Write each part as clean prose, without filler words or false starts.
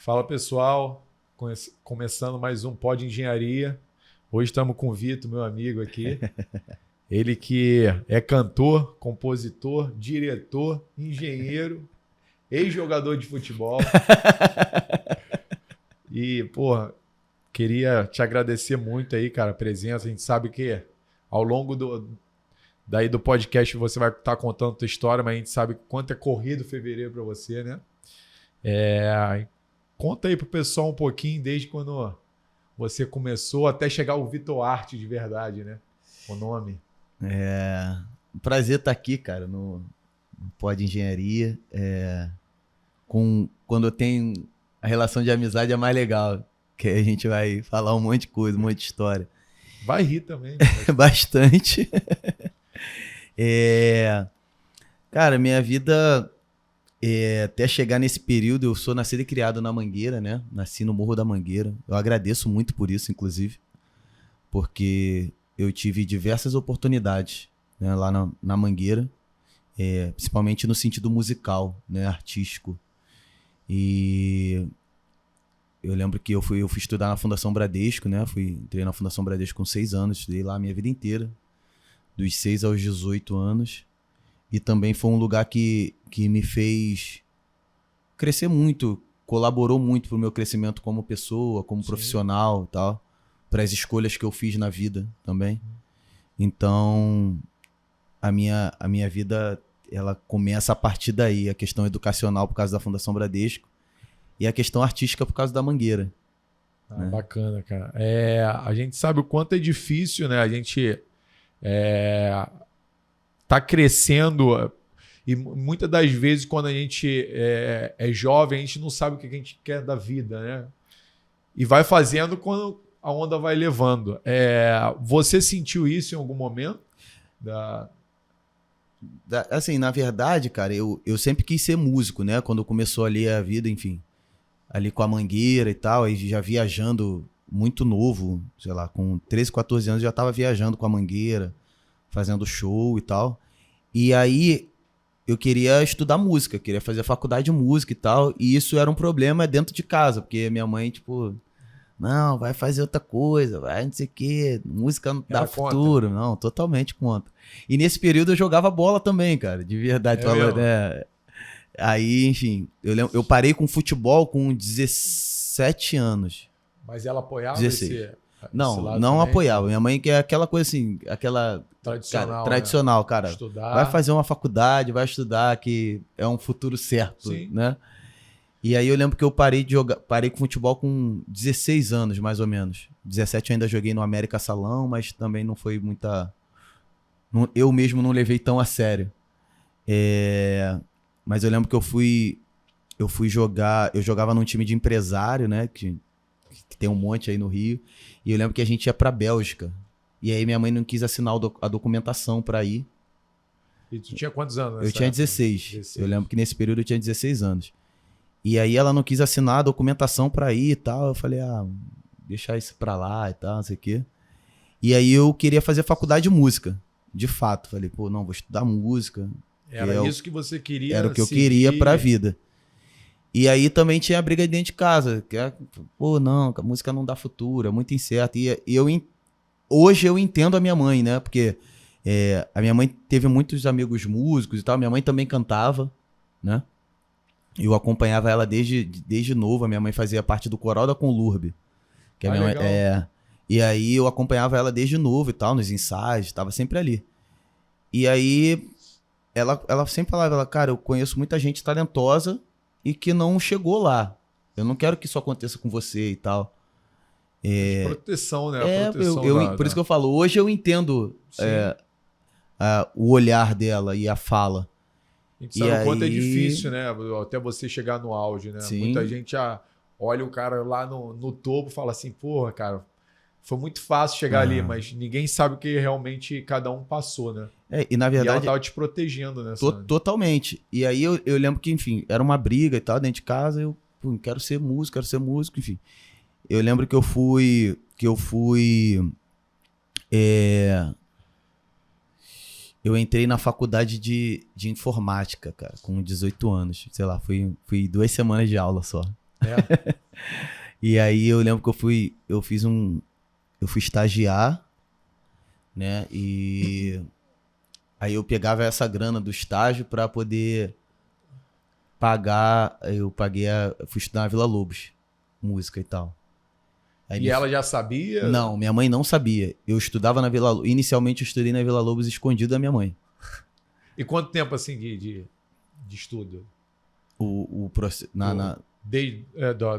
Fala pessoal, começando mais um Pod Engenharia. Hoje estamos com o Vitor, meu amigo aqui. Ele que é cantor, compositor, diretor, engenheiro, ex-jogador de futebol. E, porra, queria te agradecer muito aí, cara, a presença. A gente sabe que ao longo do podcast você vai estar contando a tua história, mas a gente sabe quanto é corrido fevereiro para você, né? Conta aí pro pessoal um pouquinho, desde quando você começou até chegar ao Vitor Arte de verdade, né? O nome. Um prazer estar aqui, cara, no Pod Engenharia. Quando eu tenho a relação de amizade é mais legal, que a gente vai falar um monte de coisa, um monte de história. Vai rir também. Né? Bastante. Cara, minha vida, até chegar nesse período, eu sou nascido e criado na Mangueira, né? Nasci no Morro da Mangueira. Eu agradeço muito por isso, inclusive, porque eu tive diversas oportunidades, né, lá na Mangueira, principalmente no sentido musical, né, artístico. E eu lembro que eu fui estudar na Fundação Bradesco, né? Entrei na Fundação Bradesco com 6 anos, estudei lá a minha vida inteira, dos 6 aos 18 anos. E também foi um lugar que me fez crescer muito, colaborou muito pro meu crescimento como pessoa, como profissional e tal, para as escolhas que eu fiz na vida também. Então, a minha vida, ela começa a partir daí, a questão educacional por causa da Fundação Bradesco e a questão artística por causa da Mangueira. Né? Bacana, cara. A gente sabe o quanto é difícil, né? A gente tá crescendo e muitas das vezes quando a gente é jovem, a gente não sabe o que a gente quer da vida, né? E vai fazendo quando a onda vai levando. Você sentiu isso em algum momento? Assim, na verdade, cara, eu sempre quis ser músico, né? Quando começou ali a vida, enfim, ali com a Mangueira e tal, aí já viajando muito novo, sei lá, com 13, 14 anos já tava viajando com a Mangueira, fazendo show e tal. E aí eu queria estudar música, queria fazer faculdade de música e tal, e isso era um problema dentro de casa, porque minha mãe, tipo, não, vai fazer outra coisa, vai não sei o quê, música não dá futuro. Não, totalmente contra. E nesse período eu jogava bola também, cara, de verdade. Aí, enfim, eu parei com futebol com 17 anos. Mas ela apoiava 16. Não apoiava. Minha mãe que é aquela coisa assim, aquela tradicional, cara. Estudar. Vai fazer uma faculdade, vai estudar, que é um futuro certo, né? E aí eu lembro que eu parei com futebol com 16 anos, mais ou menos. 17 eu ainda joguei no América Salão, mas também não foi muita... Eu mesmo não levei tão a sério. Mas eu lembro que eu fui jogar... Eu jogava num time de empresário, né? Que tem um monte aí no Rio. E eu lembro que a gente ia pra Bélgica. E aí minha mãe não quis assinar a documentação pra ir. E tu tinha quantos anos? Eu tinha 16. Eu lembro que nesse período eu tinha 16 anos. E aí ela não quis assinar a documentação pra ir e tal. Eu falei, deixar isso pra lá e tal, não sei o quê. E aí eu queria fazer faculdade de música. De fato. Falei, pô, não, vou estudar música. Era isso que você queria? Era o que eu queria pra vida. E aí também tinha a briga dentro de casa. Que pô, não, a música não dá futuro, é muito incerto. Hoje eu entendo a minha mãe, né? Porque a minha mãe teve muitos amigos músicos e tal. Minha mãe também cantava, né? Eu acompanhava ela desde novo. A minha mãe fazia parte do coral da Conlurb. Que a minha mãe, e aí eu acompanhava ela desde novo e tal, nos ensaios, estava sempre ali. E aí ela sempre falava, cara, eu conheço muita gente talentosa e que não chegou lá. Eu não quero que isso aconteça com você e tal. Proteção, né? Por isso que eu falo, hoje eu entendo o olhar dela e a fala. A gente sabe o quanto é difícil, né? Até você chegar no auge, né? Sim. Muita gente olha o cara lá no topo e fala assim, porra, cara, foi muito fácil chegar ali, mas ninguém sabe o que realmente cada um passou, né? E na verdade... E ela tava te protegendo, né? Totalmente. E aí eu lembro que, enfim, era uma briga e tal, dentro de casa, eu quero ser músico, enfim. Eu lembro que eu fui eu entrei na faculdade de informática, cara, com 18 anos. Sei lá, fui 2 semanas de aula só. É. E aí eu lembro que eu fui estagiar, né? E aí eu pegava essa grana do estágio pra poder pagar, eu fui estudar na Vila Lobos, música e tal. Aí E ela já sabia? Não, minha mãe não sabia. Eu estudava na Vila Lobos, inicialmente eu estudei na Vila Lobos escondido da minha mãe. E quanto tempo assim de estudo? Desde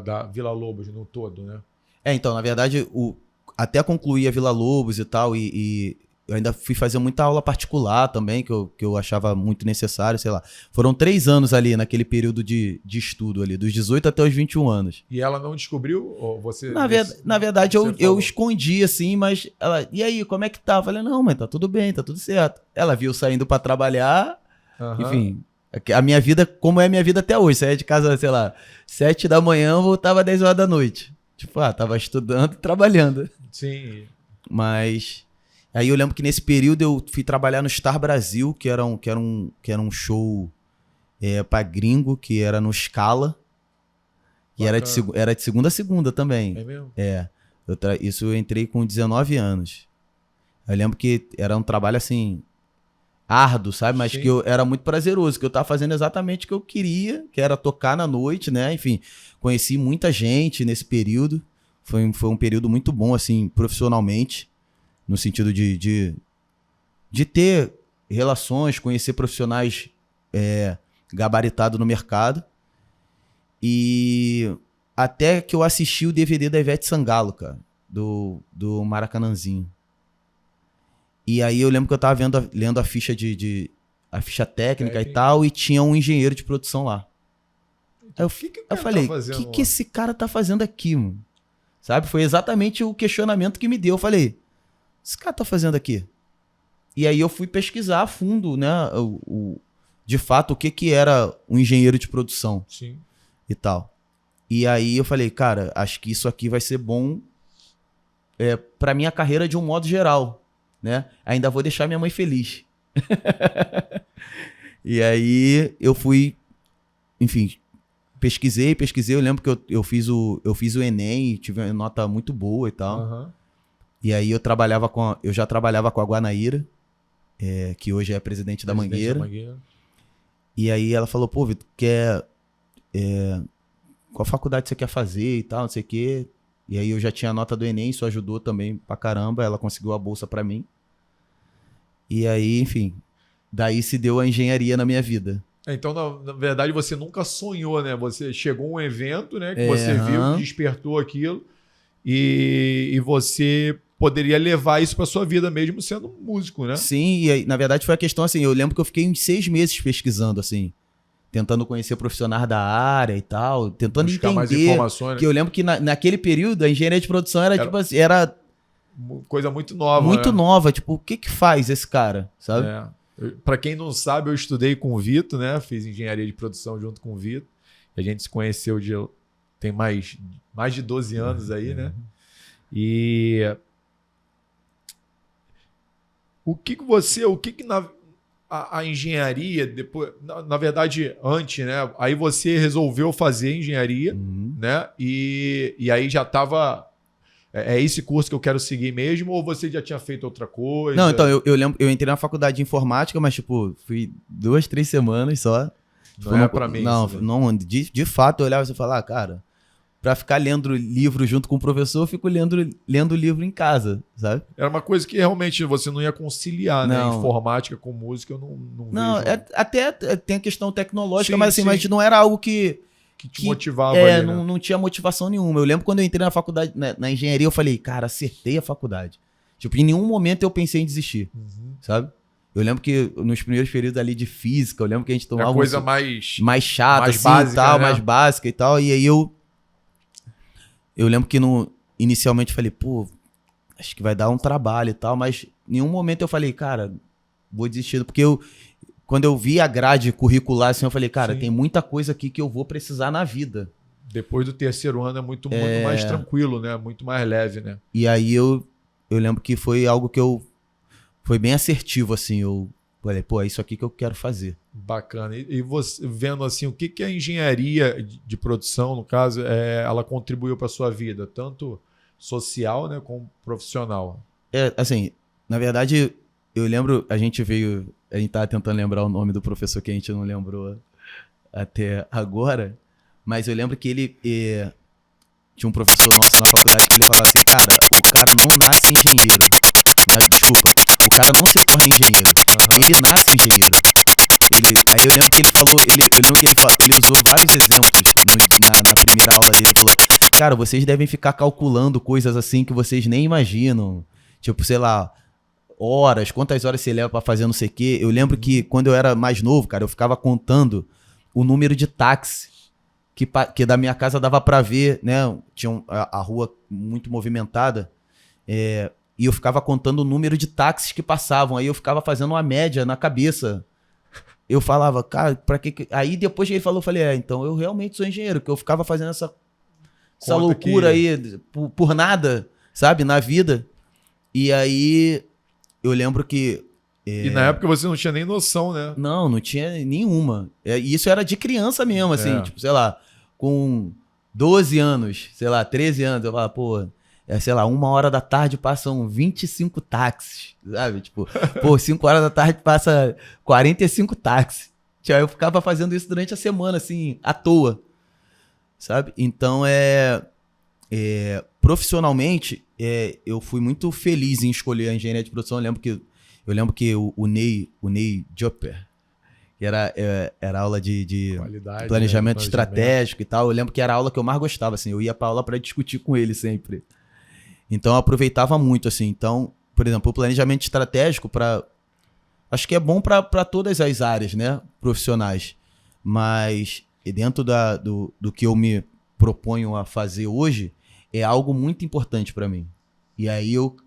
da Vila Lobos no todo, né? Então, na verdade, até concluir a Vila Lobos e tal, e eu ainda fui fazer muita aula particular também, que eu achava muito necessário, sei lá. Foram 3 anos ali, naquele período de estudo ali, dos 18 até os 21 anos. E ela não descobriu? Ou você, na verdade, eu escondi, assim, mas ela... E aí, como é que tá? Eu falei, não, mãe, tá tudo bem, tá tudo certo. Ela viu saindo pra trabalhar, enfim... A minha vida, como é a minha vida até hoje. Saía de casa, sei lá, 7 da manhã, voltava 10 horas da noite. Tipo, tava estudando e trabalhando. Sim. Mas... Aí eu lembro que nesse período eu fui trabalhar no Star Brasil, que era um show pra gringo, que era no Scala. E era de segunda a segunda também. É mesmo? Isso eu entrei com 19 anos. Eu lembro que era um trabalho assim... árduo, sabe? Mas que era muito prazeroso, que eu tava fazendo exatamente o que eu queria, que era tocar na noite, né? Enfim, conheci muita gente nesse período. Foi um período muito bom, assim, profissionalmente, no sentido de ter relações, conhecer profissionais gabaritados no mercado. E até que eu assisti o DVD da Ivete Sangalo, cara, do Maracanãzinho. E aí eu lembro que eu tava lendo a ficha a ficha técnica e tal, e tinha um engenheiro de produção lá. Aí eu falei, o que esse cara tá fazendo aqui, mano? Sabe? Foi exatamente o questionamento que me deu. Eu falei, esse cara tá fazendo aqui? E aí eu fui pesquisar a fundo, né? De fato, o que era um engenheiro de produção. Sim. E tal. E aí eu falei, cara, acho que isso aqui vai ser bom pra minha carreira de um modo geral. Né? Ainda vou deixar minha mãe feliz. E aí eu fui, enfim, pesquisei. Eu lembro que eu fiz o Enem, tive uma nota muito boa e tal. Uhum. E aí eu já trabalhava com a Guanaíra, que hoje é presidente da Mangueira. E aí ela falou, pô, Vitor, qual faculdade você quer fazer e tal, não sei o quê. E aí eu já tinha a nota do Enem, isso ajudou também pra caramba. Ela conseguiu a bolsa pra mim. E aí, enfim, daí se deu a engenharia na minha vida. Então, na verdade, você nunca sonhou, né? Você chegou a um evento, né? Que você viu, despertou aquilo. E você poderia levar isso pra sua vida mesmo sendo músico, né? Sim, e aí, na verdade foi a questão assim, eu lembro que eu fiquei uns 6 meses pesquisando, assim. Tentando conhecer profissionais da área e tal, tentando buscar entender mais informações. Que eu lembro que naquele período a engenharia de produção era tipo assim, era coisa muito nova. Muito nova, tipo, o que faz esse cara, sabe? Pra quem não sabe, eu estudei com o Vitor, né? Fiz engenharia de produção junto com o Vitor. E a gente se conheceu tem mais de 12 anos aí, né? E o que a engenharia, depois, na verdade, antes, né? Aí você resolveu fazer engenharia, né? E aí já estava... É esse curso que eu quero seguir mesmo? Ou você já tinha feito outra coisa? Não, então, eu lembro, eu entrei na faculdade de informática, mas, tipo, fui 2, 3 semanas só. Tipo, não é pra mim. Não, de fato, eu olhava e falava, cara, pra ficar lendo livro junto com o professor, eu fico lendo livro em casa, sabe? Era uma coisa que realmente você não ia conciliar, né? Informática com música, eu não vejo. Até tem a questão tecnológica, mas assim, mas não era algo que te motivava ali, né? não tinha motivação nenhuma. Eu lembro quando eu entrei na faculdade, na engenharia, eu falei, cara, acertei a faculdade. Tipo, em nenhum momento eu pensei em desistir, sabe? Eu lembro que nos primeiros períodos ali de física, eu lembro que a gente tomava coisa mais chata, mais assim, básica, e tal, né? mais básica e tal. E aí eu lembro que inicialmente eu falei, pô, acho que vai dar um trabalho e tal, mas em nenhum momento eu falei, cara, vou desistir, porque quando eu vi a grade curricular, assim, eu falei, cara, tem muita coisa aqui que eu vou precisar na vida. Depois do terceiro ano é muito mais tranquilo, né? Muito mais leve, né? E aí eu lembro que foi algo que foi bem assertivo, assim. Eu Falei, pô, é isso aqui que eu quero fazer. Bacana. E você vendo assim, o que que a engenharia de produção, no caso, ela contribuiu para sua vida, tanto social, né, como profissional? Assim, na verdade, eu lembro, a gente tava tentando lembrar o nome do professor que a gente não lembrou até agora, mas eu lembro que ele tinha um professor nosso na faculdade que ele falava assim, cara, o cara não nasce engenheiro. Desculpa, o cara não se torna engenheiro. Ele nasce engenheiro. Aí eu lembro que ele falou, ele usou vários exemplos na primeira aula dele. Ele falou, cara, vocês devem ficar calculando coisas assim que vocês nem imaginam. Tipo, sei lá, quantas horas você leva pra fazer não sei o quê. Eu lembro que quando eu era mais novo, cara, eu ficava contando o número de táxi que da minha casa dava pra ver, né? Tinha a rua muito movimentada. E eu ficava contando o número de táxis que passavam. Aí eu ficava fazendo uma média na cabeça. Eu falava, cara, pra que... Aí depois que ele falou, eu falei, então eu realmente sou engenheiro, porque eu ficava fazendo essa loucura aí por nada, sabe, na vida. E aí eu lembro que... E na época você não tinha nem noção, né? Não tinha nenhuma. E isso era de criança mesmo, assim, tipo, sei lá, com 12 anos, sei lá, 13 anos, eu falava, pô... sei lá, 1h passam 25 táxis, sabe? Tipo, 5h passa 45 táxis. Aí eu ficava fazendo isso durante a semana, assim, à toa, sabe? Então, profissionalmente, eu fui muito feliz em escolher a engenharia de produção. Eu lembro que o Ney Jopper, que era aula de qualidade, planejamento estratégico e tal, eu lembro que era a aula que eu mais gostava, assim, eu ia pra aula pra discutir com ele sempre. Então eu aproveitava muito, assim. Então, por exemplo, o planejamento estratégico acho que é bom para todas as áreas, né, profissionais. Mas dentro do que eu me proponho a fazer hoje, é algo muito importante para mim. E aí eu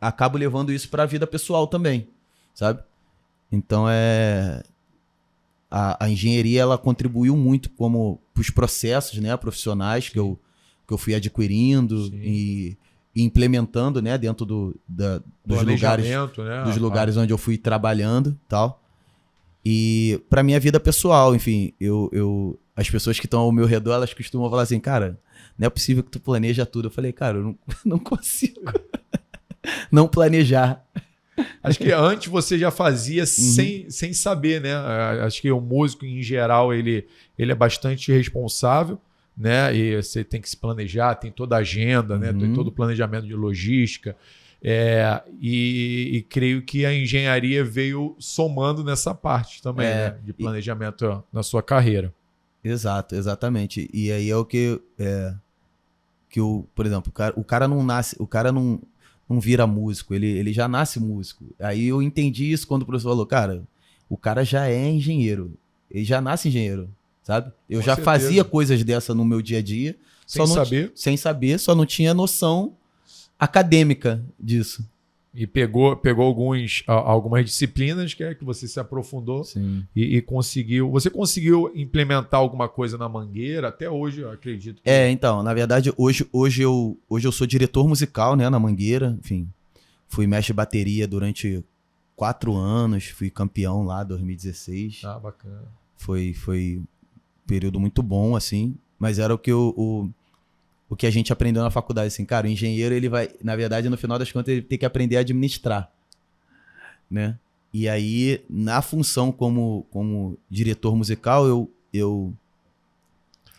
acabo levando isso para a vida pessoal também, sabe? Então a engenharia, ela contribuiu muito como os processos, né, profissionais que eu fui adquirindo. Sim. E implementando, né, dentro dos lugares, né? Dos lugares onde eu fui trabalhando, tal. E para minha vida pessoal, enfim, as pessoas que estão ao meu redor, elas costumam falar assim, cara, não é possível que tu planeja tudo. Eu falei, cara, eu não consigo não planejar. Acho que antes você já fazia sem saber, né? Acho que o músico em geral ele é bastante responsável, né? E você tem que se planejar, tem toda a agenda, né? Tem todo o planejamento de logística. E creio que a engenharia veio somando nessa parte também, né? De planejamento na sua carreira. Exatamente. E aí é o que por exemplo, o cara não nasce, o cara não vira músico, ele já nasce músico. Aí eu entendi isso quando o professor falou, cara, o cara já é engenheiro, ele já nasce engenheiro. Sabe? Eu já fazia coisas dessa no meu dia a dia. Sem saber, só não tinha noção acadêmica disso. E pegou algumas disciplinas que você se aprofundou. Sim. E conseguiu. Você conseguiu implementar alguma coisa na Mangueira? Até hoje, eu acredito. Então, na verdade, hoje eu sou diretor musical, né, na Mangueira. Enfim, fui mestre de bateria durante 4 anos, fui campeão lá em 2016. Ah, bacana. Foi período muito bom, assim, mas era o que a gente aprendeu na faculdade, assim, cara, o engenheiro, ele vai, na verdade, no final das contas, ele tem que aprender a administrar, né? E aí, na função como diretor musical, eu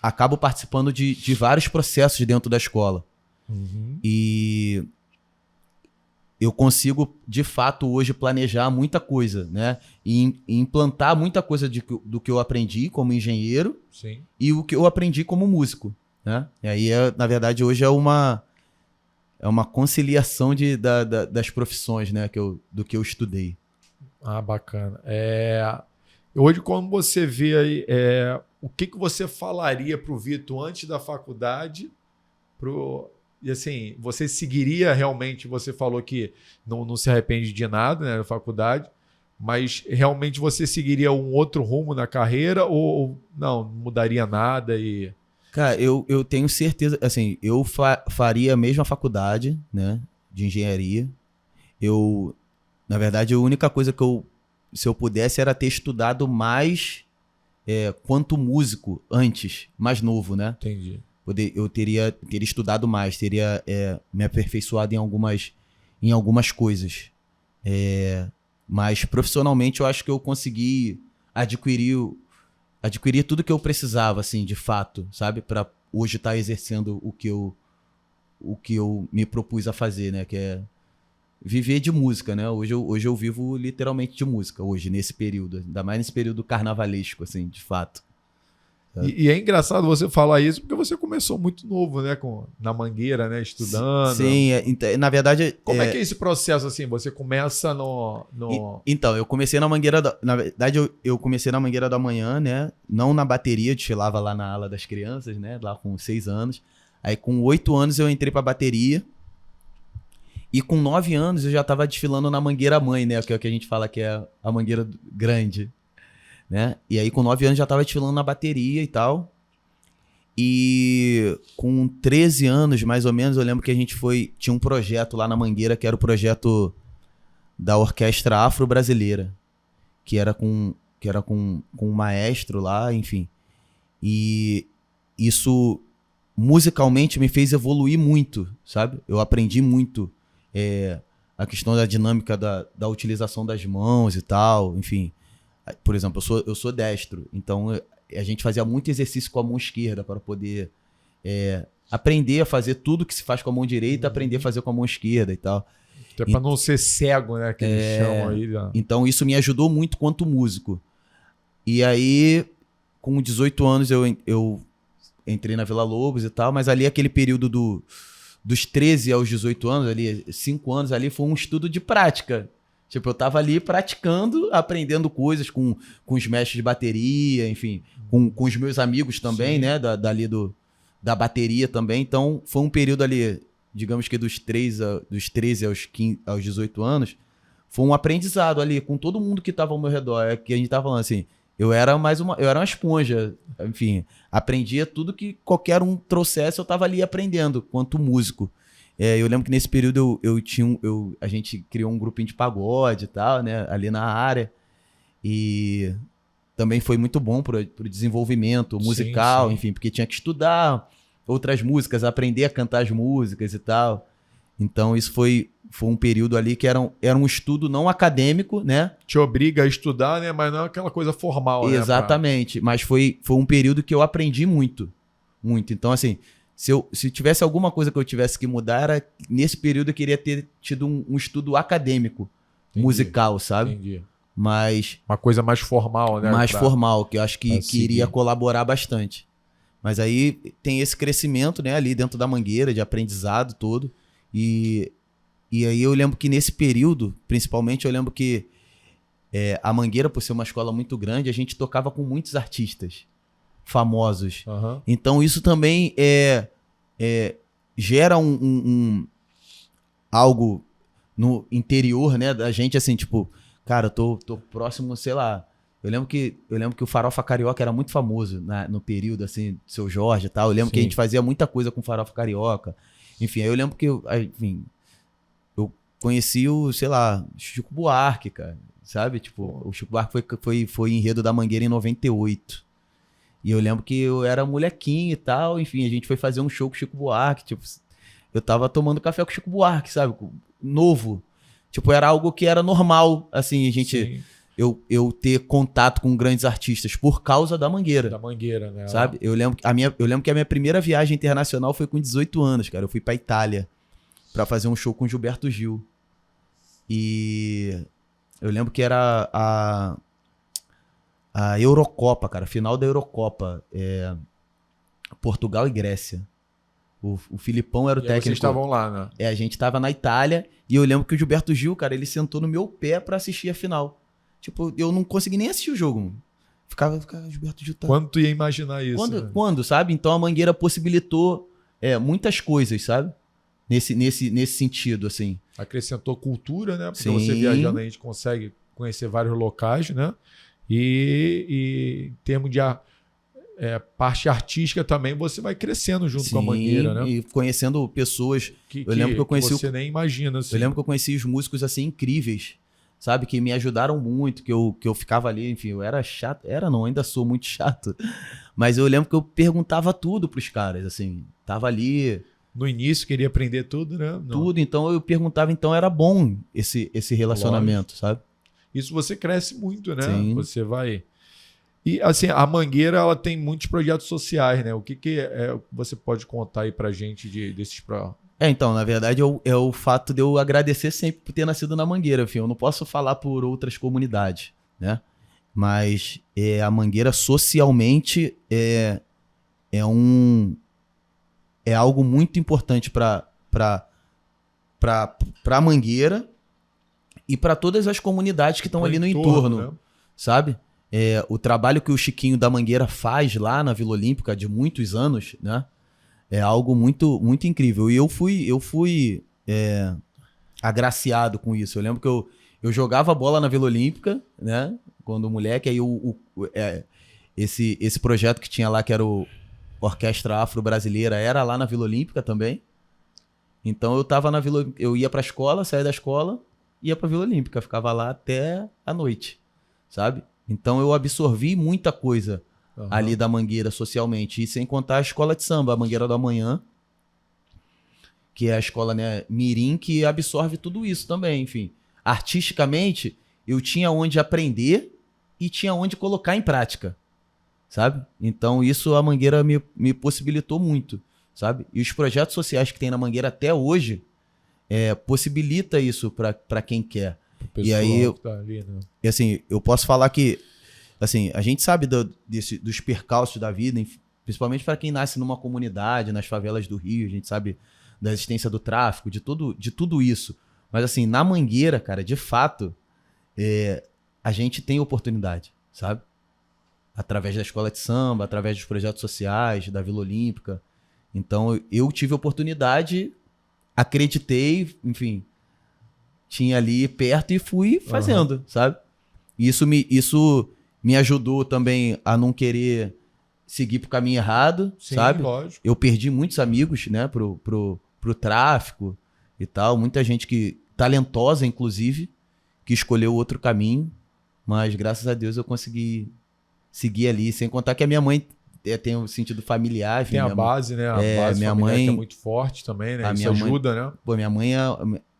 acabo participando de vários processos dentro da escola. E eu consigo, de fato, hoje planejar muita coisa, né? E implantar muita coisa do que eu aprendi como engenheiro. Sim. E o que eu aprendi como músico, né? E aí, na verdade, hoje é uma conciliação das profissões, né? Do que eu estudei. Ah, bacana. Hoje, quando você vê aí, o que você falaria para o Vitor antes da faculdade E assim, você seguiria realmente, você falou que não se arrepende de nada, né, na faculdade, mas realmente você seguiria um outro rumo na carreira ou não mudaria nada? Cara, eu tenho certeza, assim, eu faria a mesma faculdade, né, de engenharia. Na verdade, a única coisa que eu se eu pudesse, era ter estudado mais quanto músico antes, mais novo, né? Entendi. Eu teria estudado mais, teria me aperfeiçoado em algumas coisas. Mas profissionalmente eu acho que eu consegui adquirir tudo que eu precisava, assim, de fato, sabe? Para hoje estar exercendo o que eu me propus a fazer, né? Que é viver de música, né? Hoje eu vivo literalmente de música, hoje, nesse período. Ainda mais nesse período carnavalesco, assim, de fato. E é engraçado você falar isso, porque você começou muito novo, né? Na Mangueira, né? Estudando. Sim, na verdade... Como é que é esse processo, assim? Você começa Então, eu comecei na Mangueira... Na verdade, eu comecei na Mangueira da Manhã, né? Não na bateria, eu desfilava lá na ala das crianças, né? Lá com 6 anos. Aí, com 8 anos, eu entrei pra bateria. E com 9 anos, eu já tava desfilando na Mangueira Mãe, né? Que é o que a gente fala que é a Mangueira Grande, né? E aí, com 9 anos, já tava desfilando na bateria e tal. E com 13 anos, mais ou menos, eu lembro que a gente tinha um projeto lá na Mangueira, que era o projeto da Orquestra Afro-Brasileira, que era com um maestro lá, enfim. E isso, musicalmente, me fez evoluir muito, sabe? Eu aprendi muito a questão da dinâmica da utilização das mãos e tal, enfim. Por exemplo, eu sou destro, então a gente fazia muito exercício com a mão esquerda para poder aprender a fazer tudo que se faz com a mão direita, aprender a fazer com a mão esquerda e tal. Até para não ser cego, né? Que eles chamam aí. Né? Então isso me ajudou muito quanto músico. E aí, com 18 anos, eu entrei na Vila Lobos e tal, mas ali aquele período dos 13 aos 18 anos, ali 5 anos, ali foi um estudo de prática. Tipo, eu tava ali praticando, aprendendo coisas com os mestres de bateria, enfim, com os meus amigos também, sim, né? Da bateria também. Então, foi um período ali, digamos que dos 13 aos 18 anos, foi um aprendizado ali com todo mundo que tava ao meu redor. É que a gente tava falando assim, eu era uma esponja, enfim, aprendia tudo que qualquer um trouxesse, eu tava ali aprendendo, quanto músico. Eu lembro que nesse período a gente criou um grupinho de pagode e tal, né? Ali na área. E também foi muito bom pro desenvolvimento musical, sim. Enfim, porque tinha que estudar outras músicas, aprender a cantar as músicas e tal. Então isso foi um período ali que era um estudo não acadêmico, né? Te obriga a estudar, né? Mas não é aquela coisa formal, exatamente, né? Mas foi um período que eu aprendi muito. Muito. Então, assim... Se tivesse alguma coisa que eu tivesse que mudar, era nesse período eu queria ter tido um estudo acadêmico, entendi, musical, sabe? Entendi. Mas uma coisa mais formal, né? Mais formal, que eu acho que iria colaborar bastante. Mas aí tem esse crescimento, né, ali dentro da Mangueira, de aprendizado todo. E aí eu lembro que nesse período, principalmente, eu lembro que a Mangueira, por ser uma escola muito grande, a gente tocava com muitos artistas famosos. Uhum. Então isso também gera algo no interior, né, da gente, assim, tipo, cara, eu tô próximo, sei lá. Eu lembro que o Farofa Carioca era muito famoso no período, assim, do Seu Jorge e tal. Eu lembro, sim, que a gente fazia muita coisa com Farofa Carioca. Enfim, aí eu lembro que eu conheci sei lá, Chico Buarque, cara, sabe? Tipo, o Chico Buarque foi enredo da Mangueira em 98. E eu lembro que eu era molequinho e tal, enfim, a gente foi fazer um show com o Chico Buarque, tipo, eu tava tomando café com o Chico Buarque, sabe? Novo. Tipo, era algo que era normal, assim, a gente... Eu ter contato com grandes artistas por causa da Mangueira. Da Mangueira, né? Sabe? Eu lembro que a minha primeira viagem internacional foi com 18 anos, cara. Eu fui pra Itália pra fazer um show com Gilberto Gil. E eu lembro que era a Eurocopa, cara. Final da Eurocopa. Portugal e Grécia. O Filipão era o técnico. Vocês estavam lá, né? A gente tava na Itália. E eu lembro que o Gilberto Gil, cara, ele sentou no meu pé pra assistir a final. Tipo, eu não consegui nem assistir o jogo. Ficava Gilberto Gil. Quando tu ia imaginar isso? Quando, sabe? Então a Mangueira possibilitou muitas coisas, sabe? Nesse sentido, assim. Acrescentou cultura, né? Porque sim, você viajando a gente consegue conhecer vários locais, né? E em termos de parte artística também, você vai crescendo junto, sim, com a Mangueira, né? E conhecendo pessoas. Eu lembro que eu conheci. Você nem imagina, assim. Eu lembro que eu conheci os músicos assim incríveis sabe? Que me ajudaram muito, que eu ficava ali, enfim, eu era chato. Era não, ainda sou muito chato. Mas eu lembro que eu perguntava tudo pros caras, assim. Tava ali... No início queria aprender tudo, né? Não. Tudo, então eu perguntava, então era bom esse relacionamento, sabe? Isso você cresce muito, né? Sim. Você vai... E assim, a Mangueira, ela tem muitos projetos sociais, né? O que você pode contar aí pra gente desses Então, na verdade, é o fato de eu agradecer sempre por ter nascido na Mangueira, enfim, eu não posso falar por outras comunidades, né? Mas a Mangueira socialmente é algo muito importante para a Mangueira e para todas as comunidades que estão ali no entorno, né? Sabe? O trabalho que o Chiquinho da Mangueira faz lá na Vila Olímpica de muitos anos, né? É algo muito, muito incrível. E eu fui agraciado com isso. Eu lembro que eu jogava bola na Vila Olímpica, né? Quando moleque, aí esse projeto que tinha lá, que era o Orquestra Afro-Brasileira, era lá na Vila Olímpica também. Então eu tava na Vila, eu ia pra escola, saía da escola, ia pra Vila Olímpica, ficava lá até a noite, sabe? Então eu absorvi muita coisa ali da Mangueira socialmente, e sem contar a escola de samba, a Mangueira do Amanhã, que é a escola, né, mirim, que absorve tudo isso também, enfim. Artisticamente, eu tinha onde aprender e tinha onde colocar em prática, sabe? Então isso a Mangueira me possibilitou muito, sabe? E os projetos sociais que tem na Mangueira até hoje possibilita isso para quem quer. E aí, tá ali, né? E assim, eu posso falar que assim, a gente sabe dos percalços da vida, principalmente para quem nasce numa comunidade, nas favelas do Rio, a gente sabe da existência do tráfico, de tudo isso. Mas assim, na Mangueira, cara, de fato, a gente tem oportunidade, sabe? Através da escola de samba, através dos projetos sociais, da Vila Olímpica. Então, eu tive oportunidade, acreditei, enfim, tinha ali perto e fui fazendo, sabe? Isso me ajudou também a não querer seguir pro caminho errado, Sim, sabe? Lógico. Eu perdi muitos amigos, né, pro tráfico e tal. Muita gente talentosa, inclusive, que escolheu outro caminho. Mas, graças a Deus, eu consegui seguir ali. Sem contar que a minha mãe tem um sentido familiar. Enfim, tem a base, né? A base minha familiar mãe, que é muito forte também, né? Isso ajuda, né? Pô, minha mãe,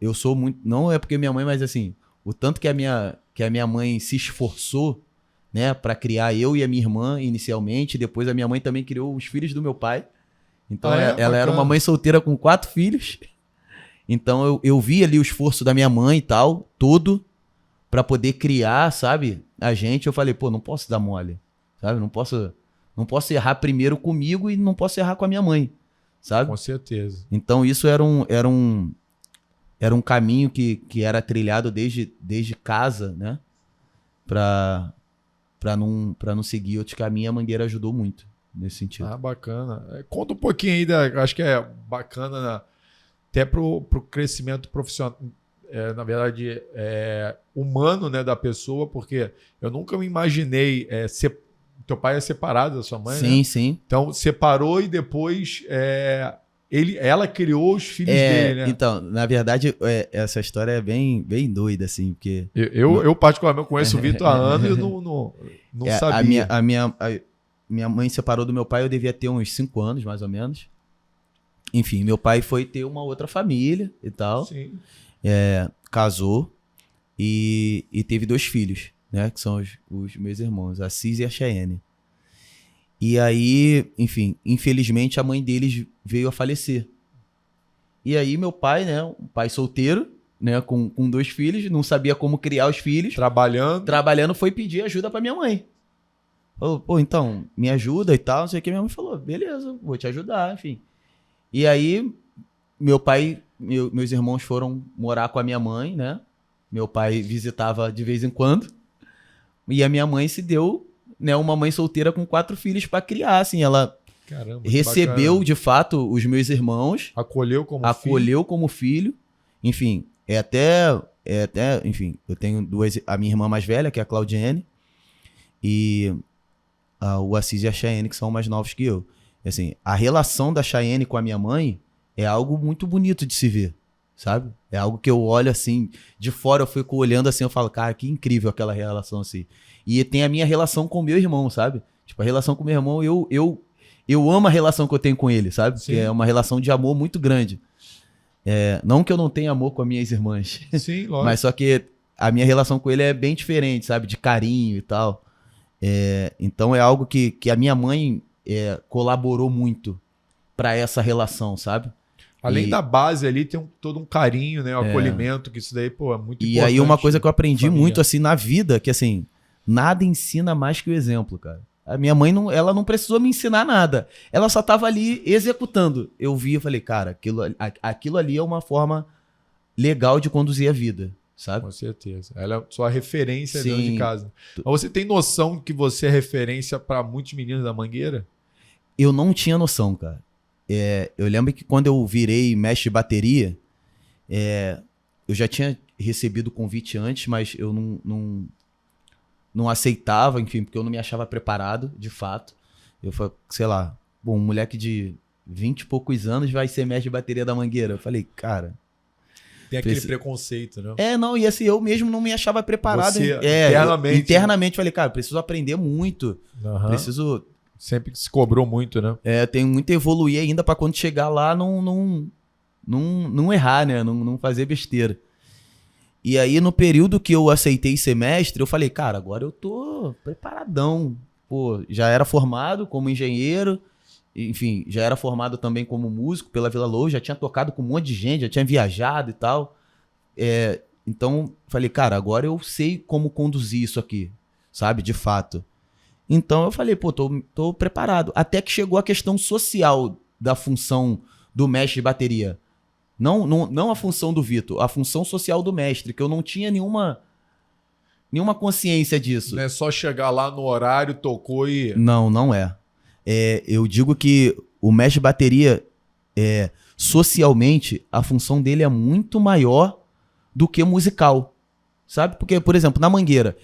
eu sou muito... Não é porque minha mãe, mas assim, o tanto que a minha mãe se esforçou, né, para criar eu e a minha irmã inicialmente. Depois a minha mãe também criou os filhos do meu pai. Então ela era uma mãe solteira com 4 filhos. Então eu vi ali o esforço da minha mãe e tal, todo, para poder criar, sabe, a gente. Eu falei, pô, não posso dar mole, sabe? Não posso errar primeiro comigo e não posso errar com a minha mãe, sabe? Com certeza. Então isso era um caminho que era trilhado desde casa, né? Para não seguir outros caminhos. A Mangueira ajudou muito nesse sentido. Ah, bacana. Conta um pouquinho aí, acho que é bacana, até pro crescimento profissional, na verdade, humano, né, da pessoa, porque eu nunca me imaginei teu pai é separado da sua mãe, sim, né? Sim. Então, separou e depois ela criou os filhos dele, né? Então, na verdade, essa história é bem, bem doida, assim, porque... Eu particularmente, conheço o Vitor há anos e não sabia. A minha mãe separou do meu pai, eu devia ter uns 5 anos, mais ou menos. Enfim, meu pai foi ter uma outra família e tal. Sim. Casou e teve 2 filhos, né? Que são os meus irmãos, a Cis e a Cheyenne. E aí, enfim, infelizmente a mãe deles veio a falecer. E aí meu pai, né, um pai solteiro, né, com 2 filhos, não sabia como criar os filhos. Trabalhando, foi pedir ajuda pra minha mãe. Falou, pô, então, me ajuda e tal, não sei o que. Minha mãe falou, beleza, vou te ajudar, enfim. E aí, meu pai, meus irmãos foram morar com a minha mãe, né? Meu pai visitava de vez em quando. E a minha mãe se deu, né, uma mãe solteira com 4 filhos para criar, assim, ela recebeu de fato os meus irmãos, acolheu como filho, enfim, enfim, eu tenho a minha irmã mais velha, que é a Claudiane, e o Assis e a Cheyenne, que são mais novos que eu. Assim, a relação da Cheyenne com a minha mãe é algo muito bonito de se ver, sabe? É algo que eu olho assim, de fora eu fico olhando assim, eu falo, cara, que incrível aquela relação assim. E tem a minha relação com o meu irmão, sabe? Tipo, a relação com o meu irmão, eu amo a relação que eu tenho com ele, sabe? Sim. Que é uma relação de amor muito grande. Não que eu não tenha amor com as minhas irmãs. Sim, lógico. Mas só que a minha relação com ele é bem diferente, sabe? De carinho e tal. Então é algo que a minha mãe colaborou muito pra essa relação, sabe? Além da base ali, tem todo um carinho, né? O acolhimento, que isso daí, pô, é muito importante. E aí uma coisa que eu aprendi família. muito assim na vida, que assim, nada ensina mais que o exemplo, cara. A minha mãe, ela não precisou me ensinar nada. Ela só tava ali executando. Eu vi e falei, cara, aquilo ali é uma forma legal de conduzir a vida, sabe? Com certeza. Ela é sua referência Sim. dentro de casa. Mas você tem noção que você é referência para muitos meninos da Mangueira? Eu não tinha noção, cara. Eu lembro que quando eu virei mestre de bateria, eu já tinha recebido o convite antes, mas eu não aceitava, enfim, porque eu não me achava preparado, de fato. Eu falei, sei lá, um moleque de 20 e poucos anos vai ser mestre de bateria da Mangueira. Eu falei, cara... Tem aquele preconceito, né? Não, e assim, eu mesmo não me achava preparado. Você, internamente. Internamente, falei, cara, preciso aprender muito. Preciso... Sempre se cobrou muito, né? Tenho muito a evoluir ainda pra quando chegar lá não errar, né? Não fazer besteira. E aí, no período que eu aceitei semestre, eu falei, cara, agora eu tô preparadão. Pô, já era formado como engenheiro, enfim, já era formado também como músico pela Vila Lobos, já tinha tocado com um monte de gente, já tinha viajado e tal. Então, falei, cara, agora eu sei como conduzir isso aqui, sabe? De fato. Então, eu falei, pô, tô preparado. Até que chegou a questão social da função do mestre de bateria. Não a função do Vitor, a função social do mestre, que eu não tinha nenhuma consciência disso. Não é só chegar lá no horário, tocou e... Não é. Eu digo que o mestre de bateria, socialmente, a função dele é muito maior do que musical. Sabe? Porque, por exemplo, na Mangueira,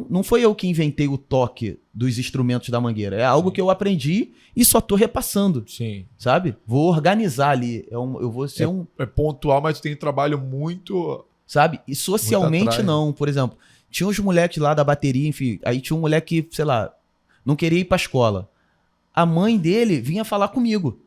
não foi eu que inventei o toque dos instrumentos da Mangueira. É algo que eu aprendi e só tô repassando. Sim. Sabe? Vou organizar ali. Eu vou ser É pontual, mas tu tem um trabalho muito... Sabe? E socialmente não. Por exemplo, tinha uns moleques lá da bateria, enfim. Aí tinha um moleque que, sei lá, não queria ir pra escola. A mãe dele vinha falar comigo.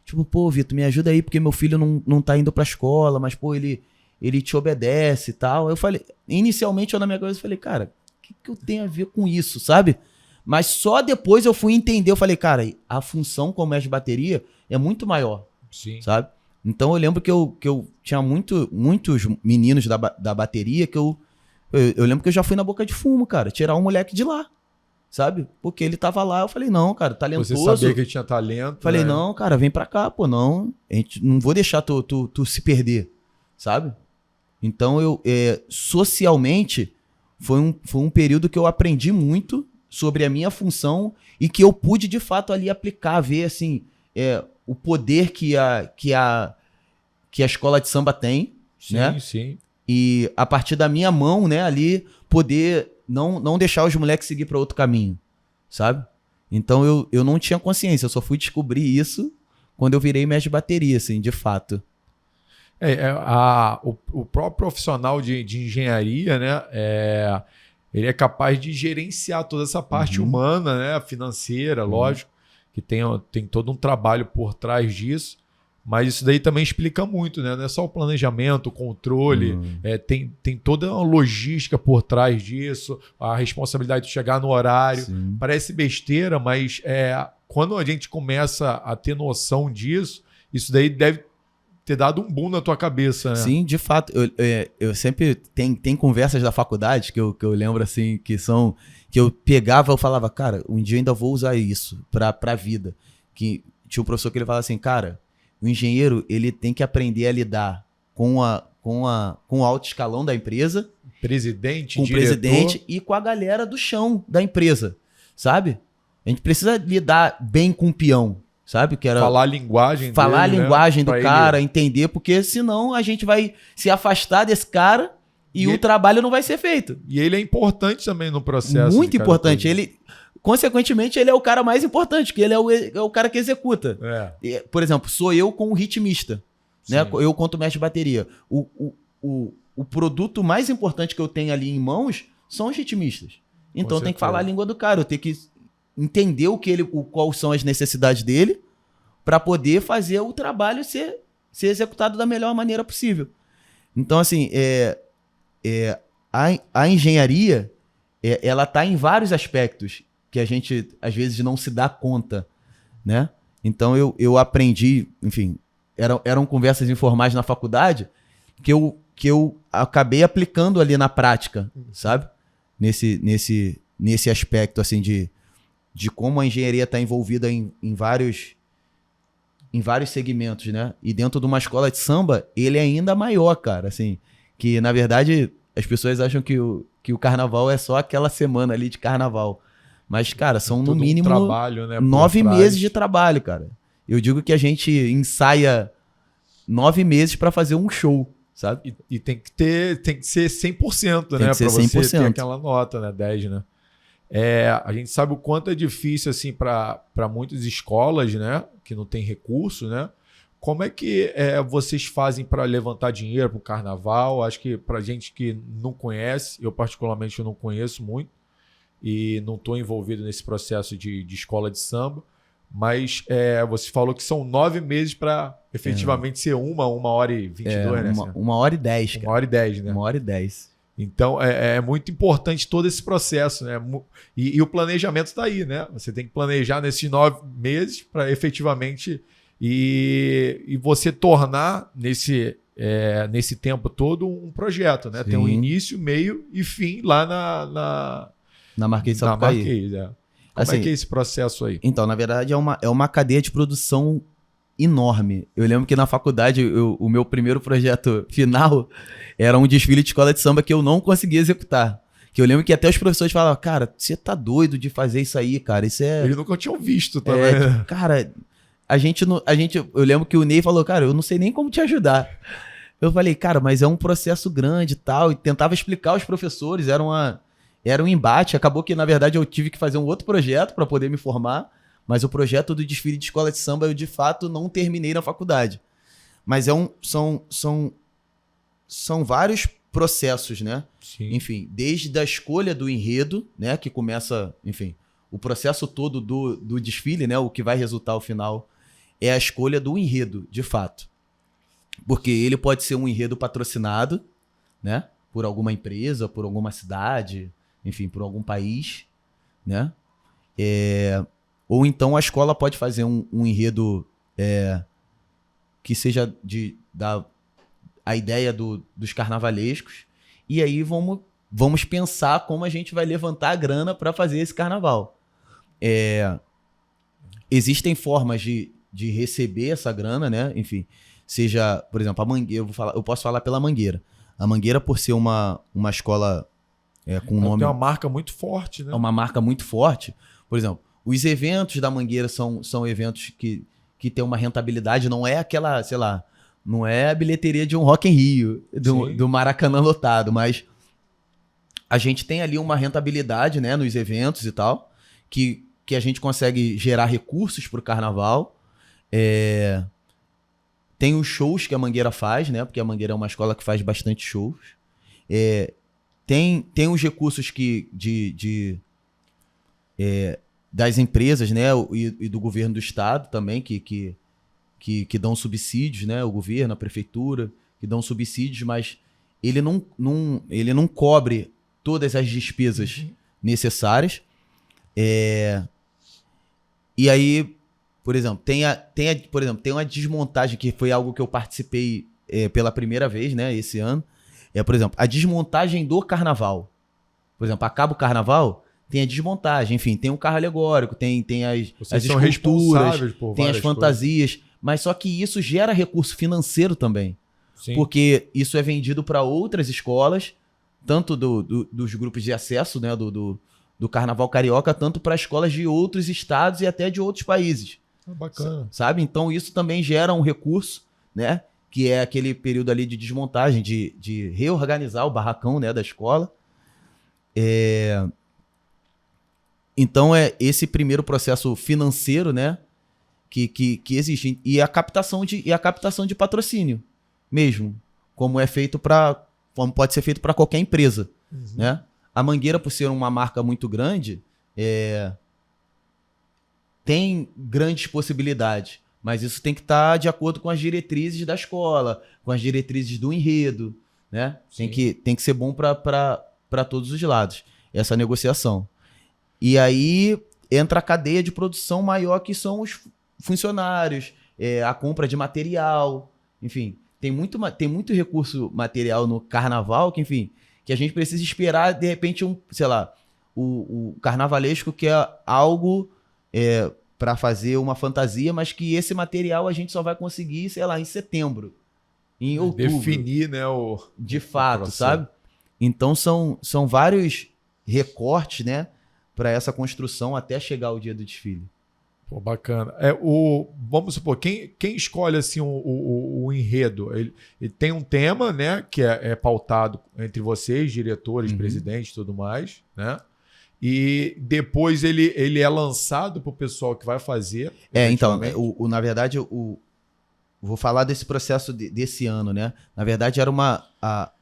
Tipo, pô, Vitor, me ajuda aí, porque meu filho não tá indo pra escola, mas, pô, ele te obedece e tal. Eu falei, inicialmente eu na minha cabeça falei, cara, o que eu tenho a ver com isso, sabe? Mas só depois eu fui entender, eu falei, cara, a função como mestre de bateria é muito maior, Sim. sabe? Então eu lembro que eu tinha muitos meninos da bateria que eu lembro que eu já fui na boca de fumo, cara, tirar um moleque de lá, sabe? Porque ele tava lá, eu falei, não, cara, talentoso. Você sabia que ele tinha talento. Falei, né? não, cara, vem pra cá, pô, não vou deixar tu se perder, sabe? Então, socialmente, foi um período que eu aprendi muito sobre a minha função e que eu pude, de fato, ali aplicar, ver, assim, o poder que a escola de samba tem, Sim, né? sim. E, a partir da minha mão, né, ali, poder não deixar os moleques seguir para outro caminho, sabe? Então, eu não tinha consciência, eu só fui descobrir isso quando eu virei mestre de bateria, assim, de fato. O próprio profissional de engenharia, né, ele é capaz de gerenciar toda essa parte humana, né, financeira, lógico, que tem todo um trabalho por trás disso, mas isso daí também explica muito, né? Não é só o planejamento, o controle, tem toda uma logística por trás disso, a responsabilidade de chegar no horário. Sim. Parece besteira, mas quando a gente começa a ter noção disso, isso daí deve ter dado um boom na tua cabeça, né? Sim, de fato. Eu sempre... Tem conversas da faculdade que eu lembro, assim, que eu pegava, eu falava, cara, um dia eu ainda vou usar isso pra vida. Que tinha um professor que ele falava assim, cara, o engenheiro, ele tem que aprender a lidar com o alto escalão da empresa, Presidente, com diretor. o presidente e com a galera do chão da empresa, sabe? A gente precisa lidar bem com o peão, sabe? Que era falar a linguagem falar dele, a linguagem né? do cara, entender, porque senão a gente vai se afastar desse cara e o trabalho não vai ser feito. E ele é importante também no processo. Muito importante. Ele, consequentemente, ele é o cara mais importante, porque ele é o cara que executa. Por exemplo, sou eu com o ritmista. né? Sim. Eu, quanto mestre de bateria, o produto mais importante que eu tenho ali em mãos são os ritmistas. Então eu tenho que falar a língua do cara, eu tenho que entender quais são as necessidades dele para poder fazer o trabalho ser executado da melhor maneira possível. Então, assim, a engenharia, ela está em vários aspectos que a gente, às vezes, não se dá conta, né? Então, eu aprendi, enfim, eram conversas informais na faculdade que eu acabei aplicando ali na prática, sabe? Nesse aspecto, assim, de como a engenharia está envolvida em vários segmentos, né? E dentro de uma escola de samba, ele é ainda maior, cara, assim, que, na verdade, as pessoas acham que o carnaval é só aquela semana ali de carnaval. Mas, cara, são no mínimo trabalho, né, 9 meses de trabalho, cara. Eu digo que a gente ensaia 9 meses para fazer um show, sabe? E tem que ser 100%, Tem né? que ser Pra você 100%. ter aquela nota, né? 10, né? A gente sabe o quanto é difícil, assim, para muitas escolas, né? Que não tem recurso, né? Como é que vocês fazem para levantar dinheiro para o carnaval? Acho que para gente que não conhece, eu particularmente não conheço muito e não estou envolvido nesse processo de escola de samba, mas você falou que são 9 meses para efetivamente ser 1h22, né? 1h10, cara. 1h10, né? 1h10. Então, é muito importante todo esse processo, né? E o planejamento está aí, né? Você tem que planejar nesses 9 meses para efetivamente e você tornar nesse tempo todo um projeto, né? Sim. Tem um início, meio e fim lá na Marquês de Sapucaí. Marquês, Como assim, é que é esse processo aí? Então, na verdade, é uma cadeia de produção enorme. Eu lembro que na faculdade, o meu primeiro projeto final era um desfile de escola de samba que eu não conseguia executar. Que eu lembro que até os professores falavam, cara, você tá doido de fazer isso aí, cara, isso é... Eles nunca tinham visto também. Tipo, cara, eu lembro que o Ney falou, cara, eu não sei nem como te ajudar. Eu falei, cara, mas é um processo grande e tal, e tentava explicar aos professores, era um embate, acabou que, na verdade, eu tive que fazer um outro projeto para poder me formar, mas o projeto do desfile de escola de samba eu, de fato, não terminei na faculdade. Mas são vários processos, né? Sim. Enfim, desde a escolha do enredo, né? Que começa, enfim, o processo todo do desfile, né? O que vai resultar ao final é a escolha do enredo, de fato. Porque ele pode ser um enredo patrocinado, né? Por alguma empresa, por alguma cidade, enfim, por algum país, né? Ou então a escola pode fazer um enredo que seja a ideia dos carnavalescos, e aí vamos pensar como a gente vai levantar a grana para fazer esse carnaval. Existem formas de receber essa grana, né? Enfim, seja, por exemplo, a Mangueira, eu posso falar pela Mangueira. A Mangueira, por ser uma escola com um nome... Tem uma marca muito forte, né? É uma marca muito forte. Por exemplo, os eventos da Mangueira são eventos que tem uma rentabilidade, não é aquela, sei lá, não é a bilheteria de um Rock in Rio, do Maracanã lotado, mas a gente tem ali uma rentabilidade, né, nos eventos e tal, que a gente consegue gerar recursos para o carnaval. Tem os shows que a Mangueira faz, né, porque a Mangueira é uma escola que faz bastante shows. Tem os recursos das empresas, né, e do governo do estado também, que dão subsídios, né, o governo, a prefeitura, que dão subsídios, mas ele não cobre todas as despesas necessárias. E aí, por exemplo, tem uma desmontagem, que foi algo que eu participei pela primeira vez, né, esse ano. Por exemplo, a desmontagem do carnaval. Por exemplo, acaba o carnaval, tem a desmontagem, enfim, tem um carro alegórico, tem as esculturas, tem as fantasias, coisas. Mas só que isso gera recurso financeiro também. Sim. Porque isso é vendido para outras escolas, tanto dos grupos de acesso, né, do Carnaval Carioca, tanto para escolas de outros estados e até de outros países. Bacana. Sabe? Então isso também gera um recurso, né, que é aquele período ali de desmontagem, de reorganizar o barracão, né, da escola. Então esse primeiro processo financeiro, né, que existe. E a captação de patrocínio mesmo, como pode ser feito para qualquer empresa, né? A Mangueira, por ser uma marca muito grande, tem grandes possibilidades, mas isso tem que estar de acordo com as diretrizes da escola, com as diretrizes do enredo, né? Tem que ser bom para todos os lados, essa negociação. E aí entra a cadeia de produção maior, que são os funcionários, a compra de material, enfim. Tem muito recurso material no carnaval que, enfim, que a gente precisa esperar, de repente, o carnavalesco que é algo para fazer uma fantasia, mas que esse material a gente só vai conseguir, sei lá, em setembro, em outubro. Definir, né? De fato, sabe? Então são vários recortes, né, para essa construção até chegar o dia do desfile. Pô, bacana. Vamos supor, quem escolhe assim o enredo? Ele tem um tema, né, que é pautado entre vocês, diretores, presidentes e tudo mais, né? E depois ele é lançado para o pessoal que vai fazer. Então, na verdade, vou falar desse processo desse ano, né? Na verdade, era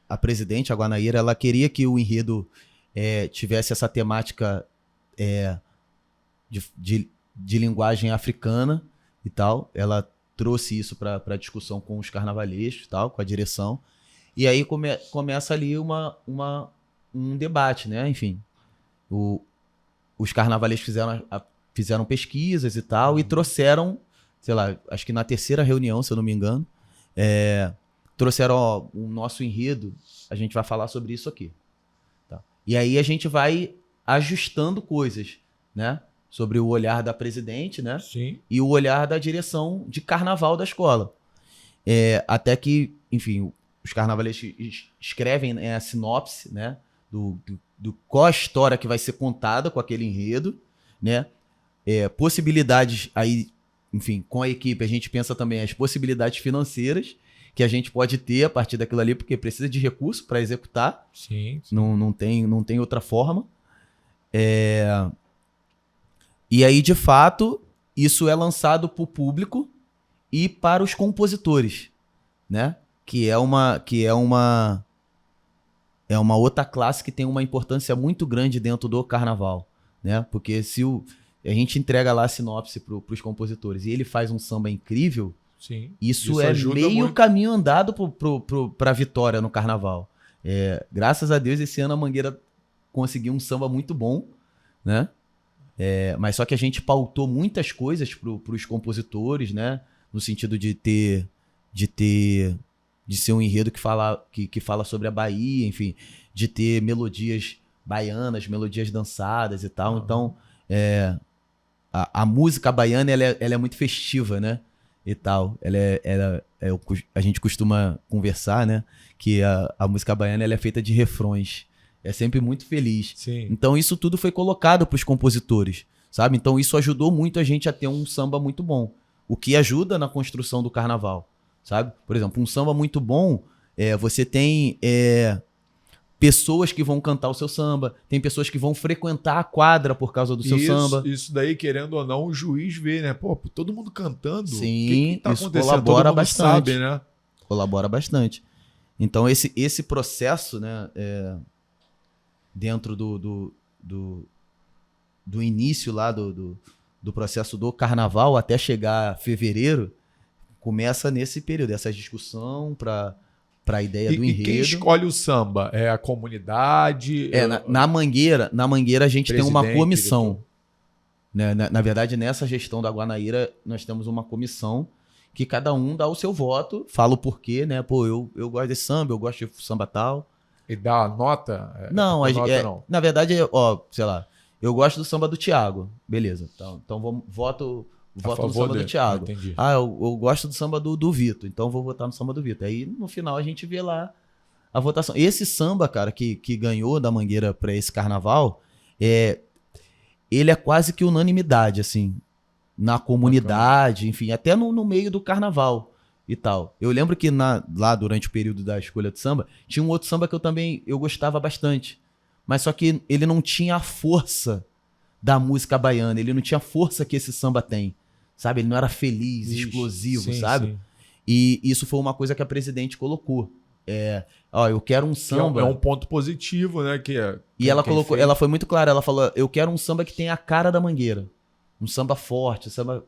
a presidente, a Guanaíra, ela queria que o enredo tivesse essa temática de linguagem africana e tal. Ela trouxe isso para discussão com os carnavalescos e tal, com a direção. E aí começa ali um debate, né? Enfim, os carnavalescos fizeram pesquisas e tal, e trouxeram, sei lá, acho que na terceira reunião, se eu não me engano, trouxeram, o nosso enredo, a gente vai falar sobre isso aqui. Tá? E aí a gente vai ajustando coisas, né? Sobre o olhar da presidente, né? Sim. E o olhar da direção de carnaval da escola. Até que, enfim, os carnavalescos escrevem a sinopse, né? Do qual a história que vai ser contada com aquele enredo, né? Possibilidades aí, enfim, com a equipe a gente pensa também as possibilidades financeiras que a gente pode ter a partir daquilo ali, porque precisa de recurso para executar. Sim. Não tem outra forma. E aí, de fato, isso é lançado para o público e para os compositores, né? Que é uma outra classe que tem uma importância muito grande dentro do carnaval, né? Porque se a gente entrega lá a sinopse para os compositores e ele faz um samba incrível, sim, isso é meio muito caminho andado para a vitória no carnaval. Graças a Deus, esse ano a Mangueira conseguiu um samba muito bom, né? Mas só que a gente pautou muitas coisas para os compositores, né? No sentido de ser um enredo que fala sobre a Bahia, enfim, de ter melodias baianas, melodias dançadas e tal. Então, a música baiana ela é muito festiva, né? E tal. A gente costuma conversar, né? Que a música baiana ela é feita de refrões. É sempre muito feliz. Sim. Então isso tudo foi colocado para os compositores, sabe? Então isso ajudou muito a gente a ter um samba muito bom. O que ajuda na construção do carnaval, sabe? Por exemplo, um samba muito bom, você tem pessoas que vão cantar o seu samba, tem pessoas que vão frequentar a quadra por causa do seu samba. Isso daí, querendo ou não, o juiz vê, né? Pô, todo mundo cantando. Sim, o que tá isso acontecendo? colabora Todo mundo bastante. sabe, né? Colabora bastante. Então esse processo, né? Dentro do início lá do processo do carnaval até chegar a fevereiro, começa nesse período, essa discussão para a ideia do enredo. E quem escolhe o samba? É a comunidade? Na Mangueira a gente tem uma comissão. Né? Na verdade, nessa gestão da Guanaíra, nós temos uma comissão que cada um dá o seu voto, fala o porquê, né? Pô, eu gosto desse samba, eu gosto de samba tal. E dá a nota? Não, não. Na verdade, sei lá, eu gosto do samba do Thiago. Beleza. Então voto no samba do Thiago. Entendi. Eu gosto do samba do Vitor, então vou votar no samba do Vitor. Aí no final a gente vê lá a votação. Esse samba, cara, que ganhou da Mangueira para esse carnaval, ele é quase que unanimidade, assim, na comunidade, enfim, até no meio do carnaval. E tal. Eu lembro que lá durante o período da escolha do samba, tinha um outro samba que eu gostava bastante. Mas só que ele não tinha a força da música baiana, ele não tinha a força que esse samba tem, sabe? Ele não era feliz, explosivo, sim, sabe? sim. E isso foi uma coisa que a presidente colocou. Eu quero um samba... É um ponto positivo, né? E ela colocou, ela foi muito clara, ela falou, eu quero um samba que tenha a cara da Mangueira. Um samba forte, um samba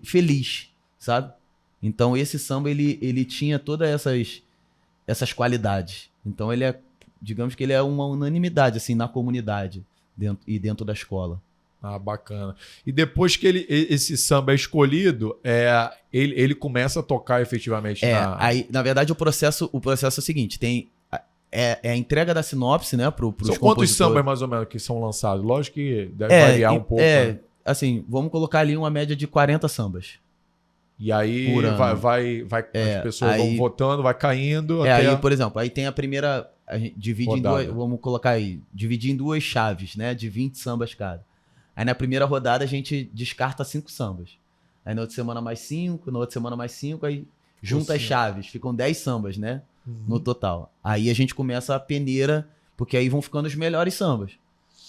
feliz, sabe? Então esse samba, ele tinha todas essas qualidades. Então digamos que ele é uma unanimidade, assim, na comunidade dentro da escola. Ah, bacana. E depois que esse samba é escolhido, ele começa a tocar efetivamente Aí, na verdade, o processo é o seguinte, tem a entrega da sinopse, né, pros compositores. Quantos sambas, mais ou menos, que são lançados? Lógico que deve variar um pouco. Né? Assim, vamos colocar ali uma média de 40 sambas. E aí as pessoas vão votando, vai caindo. Aí, por exemplo, aí tem a primeira, a gente divide rodada. Em duas, vamos colocar aí, dividir em 2 chaves, né, de 20 sambas cada. Aí na primeira rodada a gente descarta 5 sambas. Aí na outra semana mais 5, na outra semana mais 5, aí junta as chaves, ficam 10 sambas, né, no total. Aí a gente começa a peneira, porque aí vão ficando os melhores sambas.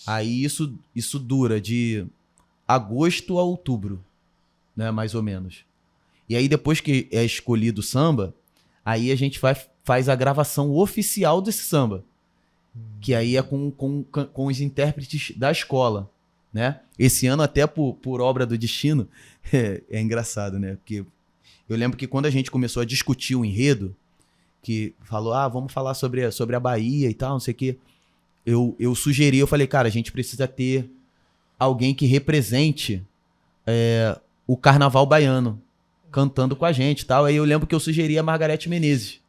Aí isso dura de agosto a outubro, né, mais ou menos. E aí depois que é escolhido o samba, aí a gente faz a gravação oficial desse samba, que aí é com os intérpretes da escola, né? Esse ano até por obra do destino, é engraçado, né? Porque eu lembro que quando a gente começou a discutir o enredo, que falou, vamos falar sobre a Bahia e tal, não sei o quê, eu sugeri, eu falei, cara, a gente precisa ter alguém que represente o carnaval baiano, cantando com a gente e tal. Aí eu lembro que eu sugeri a Margareth Menezes.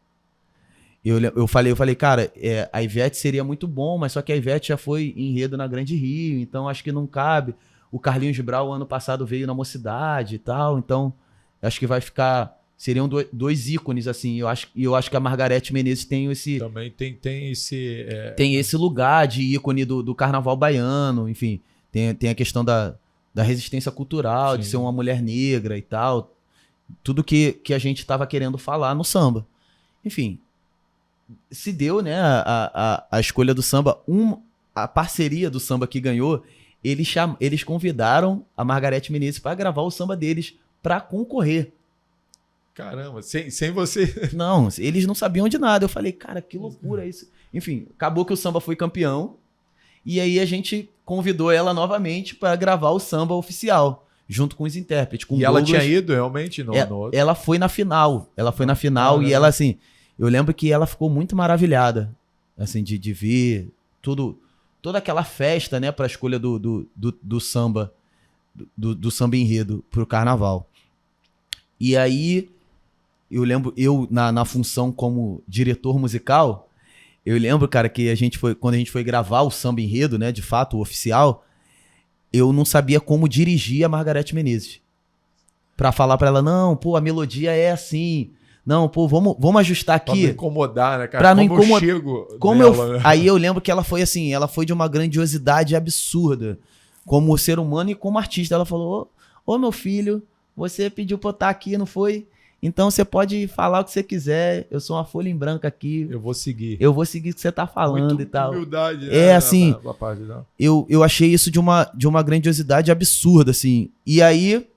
Eu falei, cara, a Ivete seria muito bom, mas só que a Ivete já foi em enredo na Grande Rio, então acho que não cabe. O Carlinhos Brau, ano passado, veio na Mocidade e tal, então acho que vai ficar... Seriam 2 ícones, assim. Eu acho que a Margareth Menezes tem esse... Também tem esse... Tem esse lugar de ícone do carnaval baiano, enfim. Tem a questão da resistência cultural, de ser uma mulher negra e tal. Tudo que a gente estava querendo falar no samba. Enfim, se deu, né, a escolha do samba. A parceria do samba que ganhou, eles convidaram a Margareth Menezes para gravar o samba deles para concorrer. Caramba, sem você... Não, eles não sabiam de nada. Eu falei, cara, que loucura isso. Enfim, acabou que o samba foi campeão. E aí a gente convidou ela novamente para gravar o samba oficial, junto com os intérpretes. Com e Douglas. Ela tinha ido realmente no outro? Ela foi na final. E ela, assim, eu lembro que ela ficou muito maravilhada, assim, de ver toda aquela festa, né, para a escolha do samba, do samba enredo pro carnaval. E aí, eu lembro, na função como diretor musical, eu lembro, cara, que quando a gente foi gravar o samba enredo, né, de fato, o oficial, eu não sabia como dirigir a Margareth Menezes. Pra falar pra ela, não, pô, a melodia é assim. Não, pô, vamos ajustar aqui. Pra não incomodar, né, cara? Pra não incomodar. Né? Aí eu lembro que ela foi assim, ela foi de uma grandiosidade absurda. Como ser humano e como artista. Ela falou, ô meu filho, você pediu pra eu estar aqui, não foi? Então você pode falar o que você quiser, eu sou uma folha em branco aqui. Eu vou seguir o que você tá falando. Muito e tal. Humildade, né? Assim, eu achei isso de uma grandiosidade absurda, assim. E aí,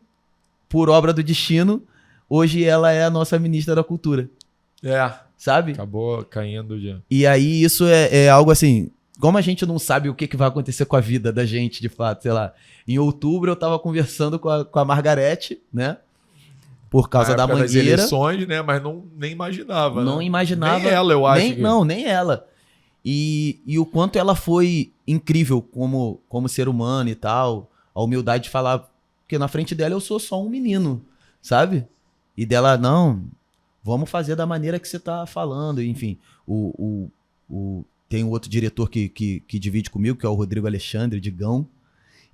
por obra do destino, hoje ela é a nossa ministra da Cultura. Sabe? Acabou caindo de... E aí isso é algo assim, como a gente não sabe o que vai acontecer com a vida da gente, de fato, sei lá. Em outubro eu tava conversando com a Margareth, né? Por causa da Mangueira. Das eleições, né? Mas nem imaginava. Não imaginava. Nem ela, eu acho. Não, nem ela. E o quanto ela foi incrível como ser humano e tal. A humildade de falar, porque na frente dela eu sou só um menino, sabe? E dela, não, vamos fazer da maneira que você tá falando. Enfim, tem um outro diretor que divide comigo, que é o Rodrigo Alexandre, Digão.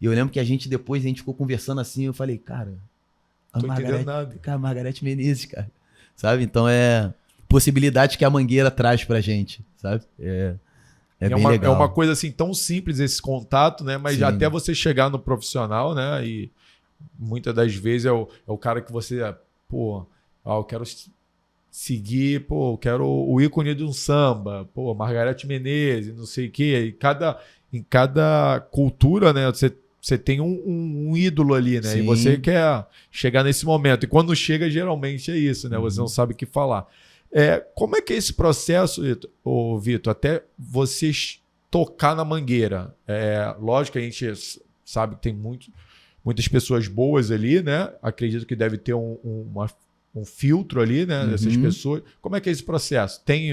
E eu lembro que a gente ficou conversando assim, eu falei, cara... A Margareth Menezes, cara. Sabe? Então é possibilidade que a Mangueira traz pra gente, sabe? É bem legal. É uma coisa assim tão simples esse contato, né? Mas até você chegar no profissional, né? E muitas das vezes é o cara que você, eu quero seguir, eu quero o ícone de um samba, Margareth Menezes, não sei o quê. Em cada cultura, né? Você você tem um ídolo ali, né? Sim. E você quer chegar nesse momento. E quando chega, geralmente é isso, né? Você não sabe o que falar. Como é que é esse processo, Vitor, até você tocar na Mangueira? Lógico que a gente sabe que tem muitas pessoas boas ali, né? Acredito que deve ter um filtro ali, né? Dessas pessoas. Como é que é esse processo? Tem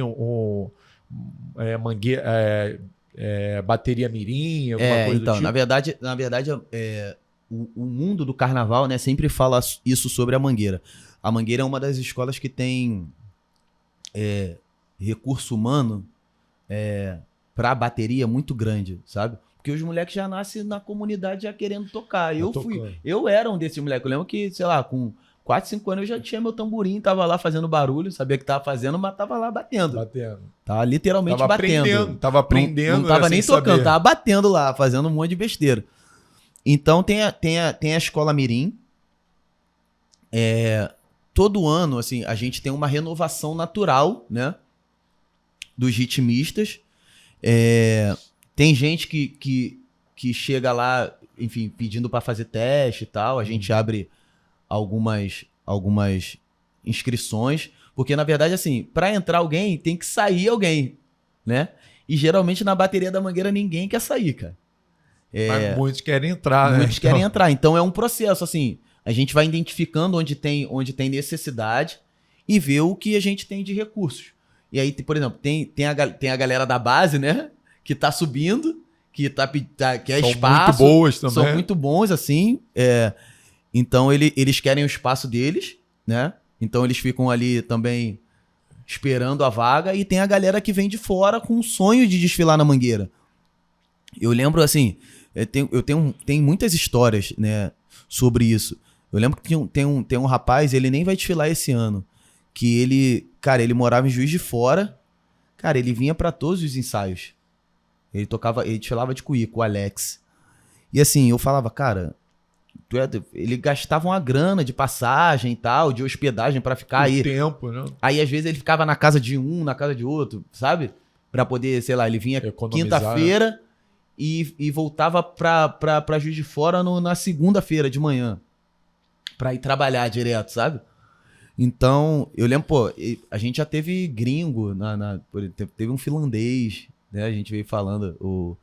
Mangueira... bateria mirim, alguma coisa então, do tipo? na verdade o mundo do carnaval, né, sempre fala isso sobre a Mangueira. A Mangueira é uma das escolas que tem recurso humano para bateria muito grande, sabe? Porque os moleques já nascem na comunidade já querendo tocar. Eu era um desses moleques. Eu lembro que, sei lá, com 4, 5 anos eu já tinha meu tamborim, tava lá fazendo barulho, sabia que tava fazendo, mas tava lá batendo. Tava literalmente batendo. Tava aprendendo. Não tava né, nem tocando, saber. tava batendo lá, fazendo um monte de besteira. Então tem a escola mirim. Todo ano, assim, a gente tem uma renovação natural, né? Dos ritmistas. Tem gente que chega lá, enfim, pedindo para fazer teste e tal. A gente abre algumas inscrições, porque na verdade, assim, para entrar alguém tem que sair alguém, né? E geralmente na bateria da Mangueira ninguém quer sair, cara. Mas muitos querem entrar, né? Muitos querem entrar. Então é um processo, assim, a gente vai identificando onde tem necessidade e ver o que a gente tem de recursos. E aí, por exemplo, tem a galera da base, né? Que tá subindo, que quer São espaço. muito boas também. São muito bons, assim. Então eles querem o espaço deles, né? Então eles ficam ali também esperando a vaga. E tem a galera que vem de fora com o sonho de desfilar na Mangueira. Eu lembro, assim, tenho muitas histórias, né, sobre isso. Eu lembro que tem um rapaz, ele nem vai desfilar esse ano, que ele morava em Juiz de Fora. Cara, ele vinha pra todos os ensaios. Ele desfilava de cuíca, o Alex. E assim, eu falava, cara, ele gastava uma grana de passagem e tal, de hospedagem pra ficar aí. Tempo, né? Aí às vezes ele ficava na casa de um, na casa de outro, sabe? Pra poder, sei lá, ele vinha quinta-feira e voltava pra Juiz de Fora na segunda-feira de manhã. Pra ir trabalhar direto, sabe? Então, eu lembro, pô, a gente já teve gringo, teve um finlandês, né? A gente veio falando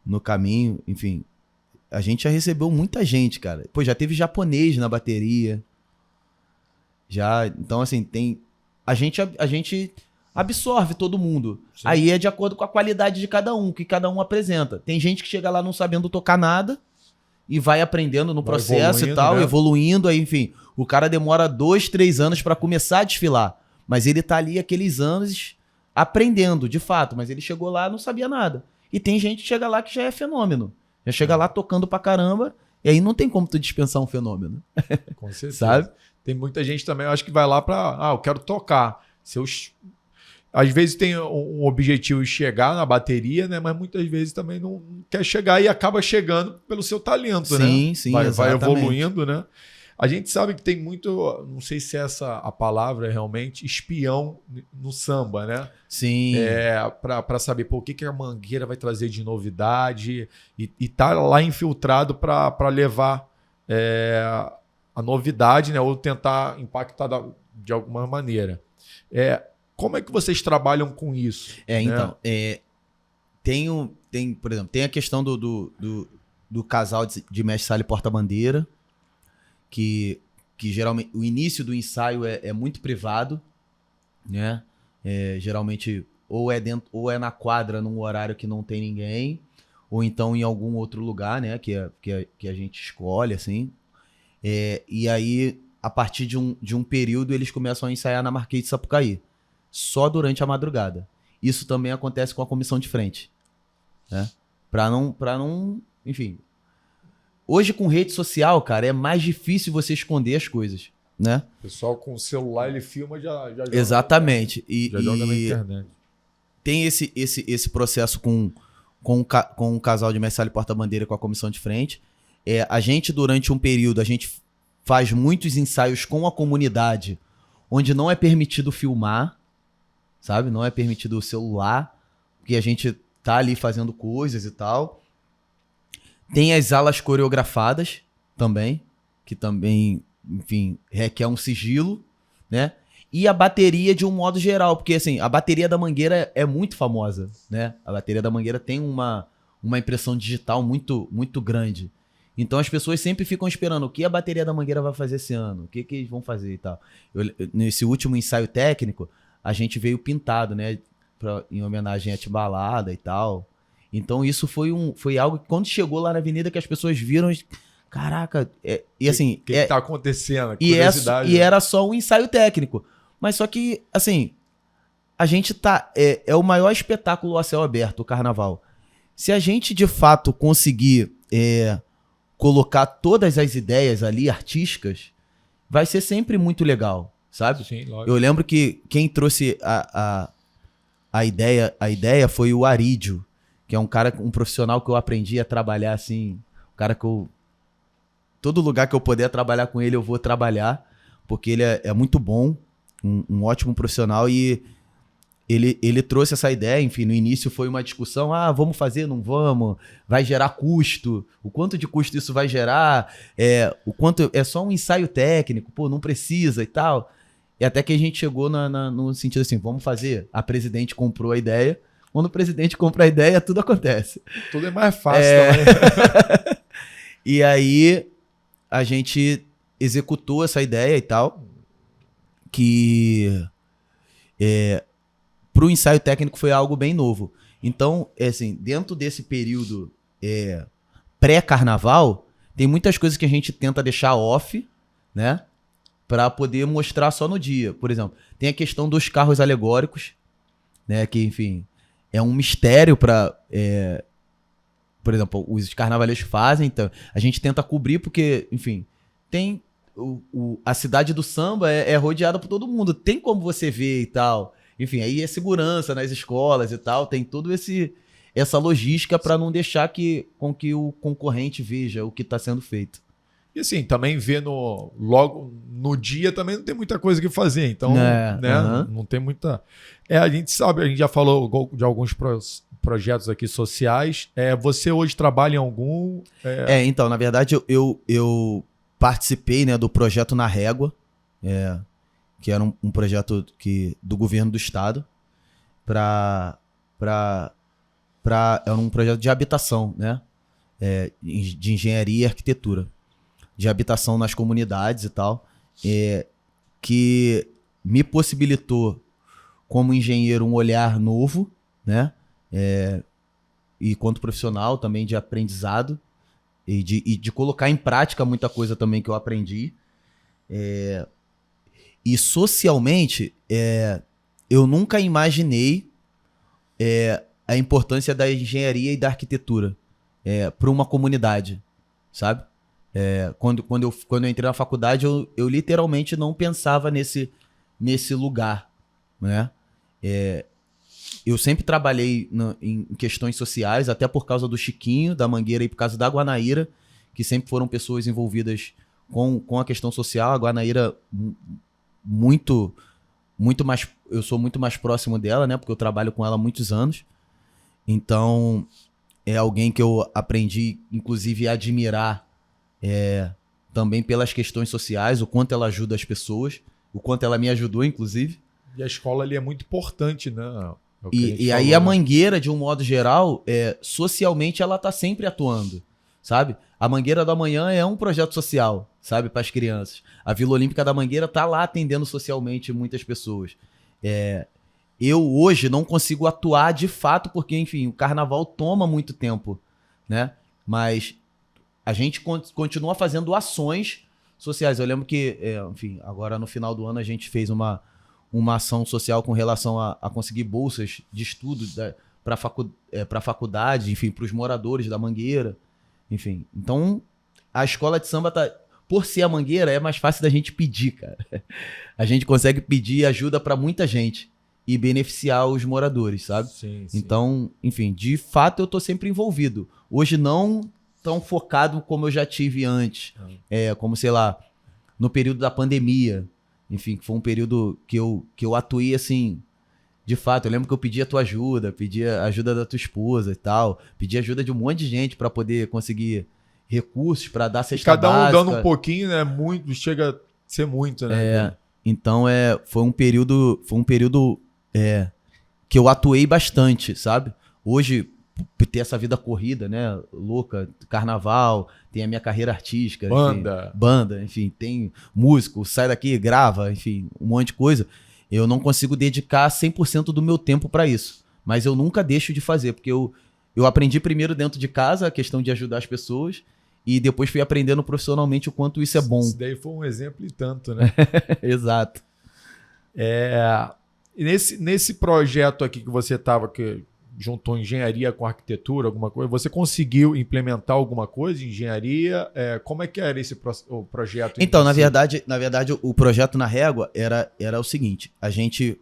no caminho, enfim. A gente já recebeu muita gente, cara. Pô, já teve japonês na bateria. Então, assim, a gente absorve todo mundo. Sim. Aí é de acordo com a qualidade de cada um, que cada um apresenta. Tem gente que chega lá não sabendo tocar nada e vai aprendendo no processo e tal, né? Evoluindo, aí, enfim. O cara demora 2, 3 anos para começar a desfilar. Mas ele tá ali aqueles anos aprendendo, de fato. Mas ele chegou lá e não sabia nada. E tem gente que chega lá que já é fenômeno. Já chega lá tocando pra caramba. E aí não tem como tu dispensar um fenômeno. Com certeza. Sabe? Tem muita gente também, eu acho que vai lá pra... eu quero tocar. Às vezes tem um objetivo de chegar na bateria, né? Mas muitas vezes também não quer chegar e acaba chegando pelo seu talento, né? Sim, vai evoluindo, né? A gente sabe que tem muito, não sei se essa a palavra é realmente, espião no samba, né? Sim. Para saber o que a Mangueira vai trazer de novidade e tá lá infiltrado para levar a novidade, né? Ou tentar impactar de alguma maneira. Como é que vocês trabalham com isso? Então, por exemplo, tem a questão do casal de mestre sala e porta-bandeira, que geralmente o início do ensaio é muito privado, né? Geralmente ou é na quadra num horário que não tem ninguém, ou então em algum outro lugar, né? Que a gente escolhe, assim. E aí, a partir de um período, eles começam a ensaiar na Marquês de Sapucaí, só durante a madrugada. Isso também acontece com a comissão de frente, né? Pra não, enfim. Hoje, com rede social, cara, é mais difícil você esconder as coisas, né? O pessoal com o celular, ele filma já joga. Exatamente. Já joga na internet. Tem esse processo com o casal de mestre sala e porta-bandeira, com a comissão de frente. A gente, durante um período, a gente faz muitos ensaios com a comunidade, onde não é permitido filmar, sabe? Não é permitido o celular, porque a gente tá ali fazendo coisas e tal. Tem as alas coreografadas também, que também, enfim, requer um sigilo, né? E a bateria de um modo geral, porque assim, a bateria da Mangueira é muito famosa, né? A bateria da Mangueira tem uma impressão digital muito, muito grande. Então as pessoas sempre ficam esperando o que a bateria da Mangueira vai fazer esse ano, o que eles vão fazer e tal. Nesse último ensaio técnico, a gente veio pintado, né? Em homenagem a Timbalada e tal. Então isso foi algo que quando chegou lá na avenida que as pessoas viram, caraca, e assim... O que tá acontecendo? E era só um ensaio técnico. Mas só que, assim, a gente tá... É o maior espetáculo a céu aberto, o carnaval. Se a gente, de fato, conseguir colocar todas as ideias ali, artísticas, vai ser sempre muito legal, sabe? Sim, lógico. Eu lembro que quem trouxe a ideia foi o Arídio, que é um profissional que eu aprendi a trabalhar, assim, um cara que todo lugar que eu puder trabalhar com ele, eu vou trabalhar, porque ele é muito bom, um ótimo profissional, e ele trouxe essa ideia. Enfim, no início foi uma discussão, vamos fazer, não vamos, vai gerar custo, o quanto de custo isso vai gerar, o quanto é só um ensaio técnico, pô, não precisa e tal. E até que a gente chegou no sentido assim, vamos fazer, a presidente comprou a ideia, quando o presidente compra a ideia, tudo acontece. Tudo é mais fácil também. E aí a gente executou essa ideia e tal, que para o ensaio técnico foi algo bem novo. Então, assim, dentro desse período pré-carnaval, tem muitas coisas que a gente tenta deixar off, né? Para poder mostrar só no dia. Por exemplo, tem a questão dos carros alegóricos, né? Que, enfim, é um mistério para... por exemplo, os carnavalescos fazem, então a gente tenta cobrir porque, enfim, tem... a cidade do samba é rodeada por todo mundo. Tem como você ver e tal. Enfim, aí é segurança nas escolas e tal. Tem toda essa logística para não deixar com que o concorrente veja o que está sendo feito. E assim, também logo no dia também não tem muita coisa que fazer. Então, né, não tem muita... a gente sabe, a gente já falou de alguns projetos aqui sociais. Você hoje trabalha em algum... Então, na verdade, eu participei, né, do projeto Na Régua, que era um projeto do governo do estado, era um projeto de habitação, né, de engenharia e arquitetura, de habitação nas comunidades e tal, que me possibilitou, como engenheiro, um olhar novo, né, e quanto profissional também de aprendizado, e de colocar em prática muita coisa também que eu aprendi. E socialmente, eu nunca imaginei a importância da engenharia e da arquitetura para uma comunidade, sabe? Quando eu entrei na faculdade, eu literalmente não pensava nesse lugar, né? Eu sempre trabalhei em questões sociais, até por causa do Chiquinho, da Mangueira, e por causa da Guanaíra, que sempre foram pessoas envolvidas com a questão social. A Guanaíra, muito mais, eu sou muito mais próximo dela, né? Porque eu trabalho com ela há muitos anos. Então, é alguém que eu aprendi, inclusive, a admirar também pelas questões sociais, o quanto ela ajuda as pessoas, o quanto ela me ajudou, inclusive. E a escola ali é muito importante, né? E aí a Mangueira, de um modo geral, socialmente ela tá sempre atuando, sabe? A Mangueira da Manhã é um projeto social, sabe? Para as crianças. A Vila Olímpica da Mangueira tá lá atendendo socialmente muitas pessoas. Eu hoje não consigo atuar de fato porque, enfim, o carnaval toma muito tempo, né? Mas a gente continua fazendo ações sociais. Eu lembro que, enfim, agora no final do ano a gente fez uma ação social com relação a conseguir bolsas de estudo para faculdade, enfim, para os moradores da Mangueira, enfim. Então, a escola de samba por ser a Mangueira, é mais fácil da gente pedir, cara. A gente consegue pedir ajuda para muita gente e beneficiar os moradores, sabe? Sim. Então, enfim, de fato eu tô sempre envolvido. Hoje não tão focado como eu já tive antes. Como, sei lá, no período da pandemia. Enfim, que foi um período que eu atuei, assim, De fato, eu lembro que eu pedi a tua ajuda, pedi a ajuda da tua esposa e tal, pedi ajuda de um monte de gente para poder conseguir recursos para dar cesta Cada um básica. dando um pouquinho, né? Muito, chega a ser muito, né? Então foi um período que eu atuei bastante, sabe? Hoje, por ter essa vida corrida, né? Louca, carnaval, tem a minha carreira artística. Banda, enfim, tem músico, sai daqui, grava, enfim, um monte de coisa. Eu não consigo dedicar 100% do meu tempo para isso. Mas eu nunca deixo de fazer, porque eu aprendi primeiro dentro de casa a questão de ajudar as pessoas e depois fui aprendendo profissionalmente o quanto isso é bom. Isso daí foi um exemplo e tanto, né? Exato. E nesse projeto aqui que você estava, que juntou engenharia com arquitetura, alguma coisa, você conseguiu implementar alguma coisa em engenharia? Como é que era o projeto? Então, na verdade, o projeto na Régua era o seguinte, a gente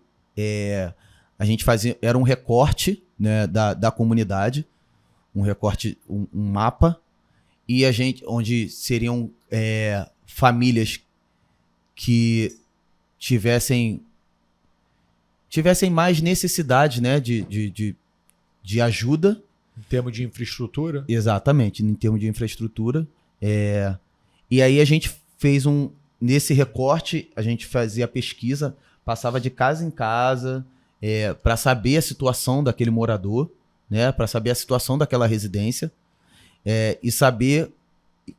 fazia, era um recorte, né, da comunidade, um recorte, um mapa, e onde seriam famílias que tivessem mais necessidade, né, de ajuda. Em termos de infraestrutura? Exatamente, em termos de infraestrutura. E aí a gente fez nesse recorte, a gente fazia pesquisa, passava de casa em casa, para saber a situação daquele morador, né, para saber a situação daquela residência, e saber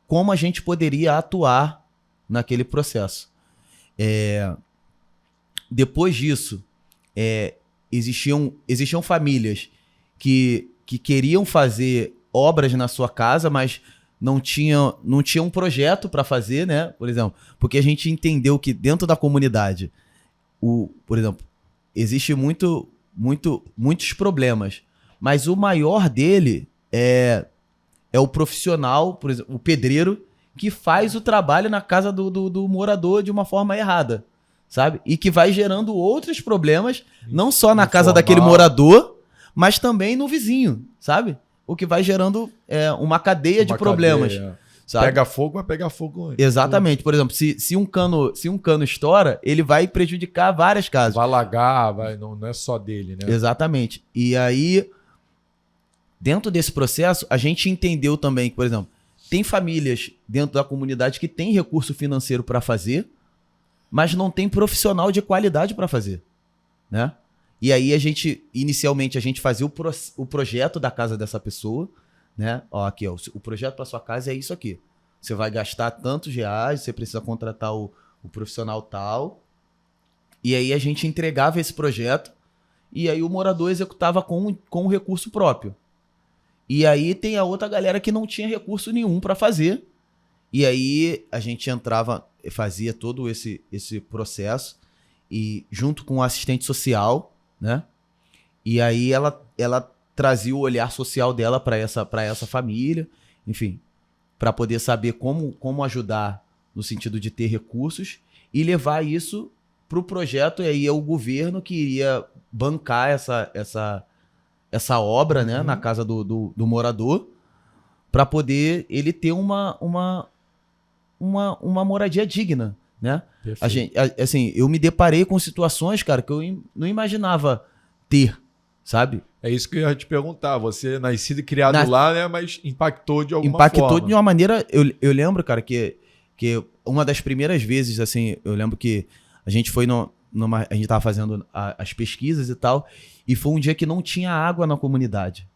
como a gente poderia atuar naquele processo. Depois disso, existiam famílias que queriam fazer obras na sua casa, mas não tinha um projeto para fazer, né? Por exemplo, porque a gente entendeu que dentro da comunidade, por exemplo, existe muitos problemas, mas o maior dele é o profissional, por exemplo, o pedreiro, que faz o trabalho na casa do morador de uma forma errada, sabe? E que vai gerando outros problemas, não só na casa daquele morador, mas também no vizinho, sabe? O que vai gerando uma cadeia de problemas. Sabe? Pega fogo, vai pegar fogo antes. Exatamente. Por exemplo, se um cano estoura, ele vai prejudicar várias casas. Vai alagar, não é só dele, né? Exatamente. E aí, dentro desse processo, a gente entendeu também que, por exemplo, tem famílias dentro da comunidade que tem recurso financeiro para fazer, mas não tem profissional de qualidade para fazer, né? E aí inicialmente a gente fazia o projeto da casa dessa pessoa, né? Ó, aqui, ó, o projeto para sua casa é isso aqui. Você vai gastar tantos reais, você precisa contratar o profissional tal. E aí a gente entregava esse projeto e aí o morador executava com o recurso próprio. E aí tem a outra galera que não tinha recurso nenhum para fazer. E aí a gente entrava, fazia todo esse processo e junto com o assistente social, né? E aí ela trazia o olhar social dela para essa família, enfim, para poder saber como ajudar no sentido de ter recursos e levar isso para o projeto. E aí é o governo que iria bancar essa obra, né, na casa do morador, para poder ele ter uma moradia digna, né? Assim, eu me deparei com situações, cara, que eu não imaginava ter, sabe? É isso que eu ia te perguntar. Você é nascido e criado lá, né? Mas impactou de alguma forma. Impactou de uma maneira... Eu lembro, cara, que uma das primeiras vezes, assim, eu lembro que a gente foi a gente tava fazendo as pesquisas e tal, e foi um dia que não tinha água na comunidade.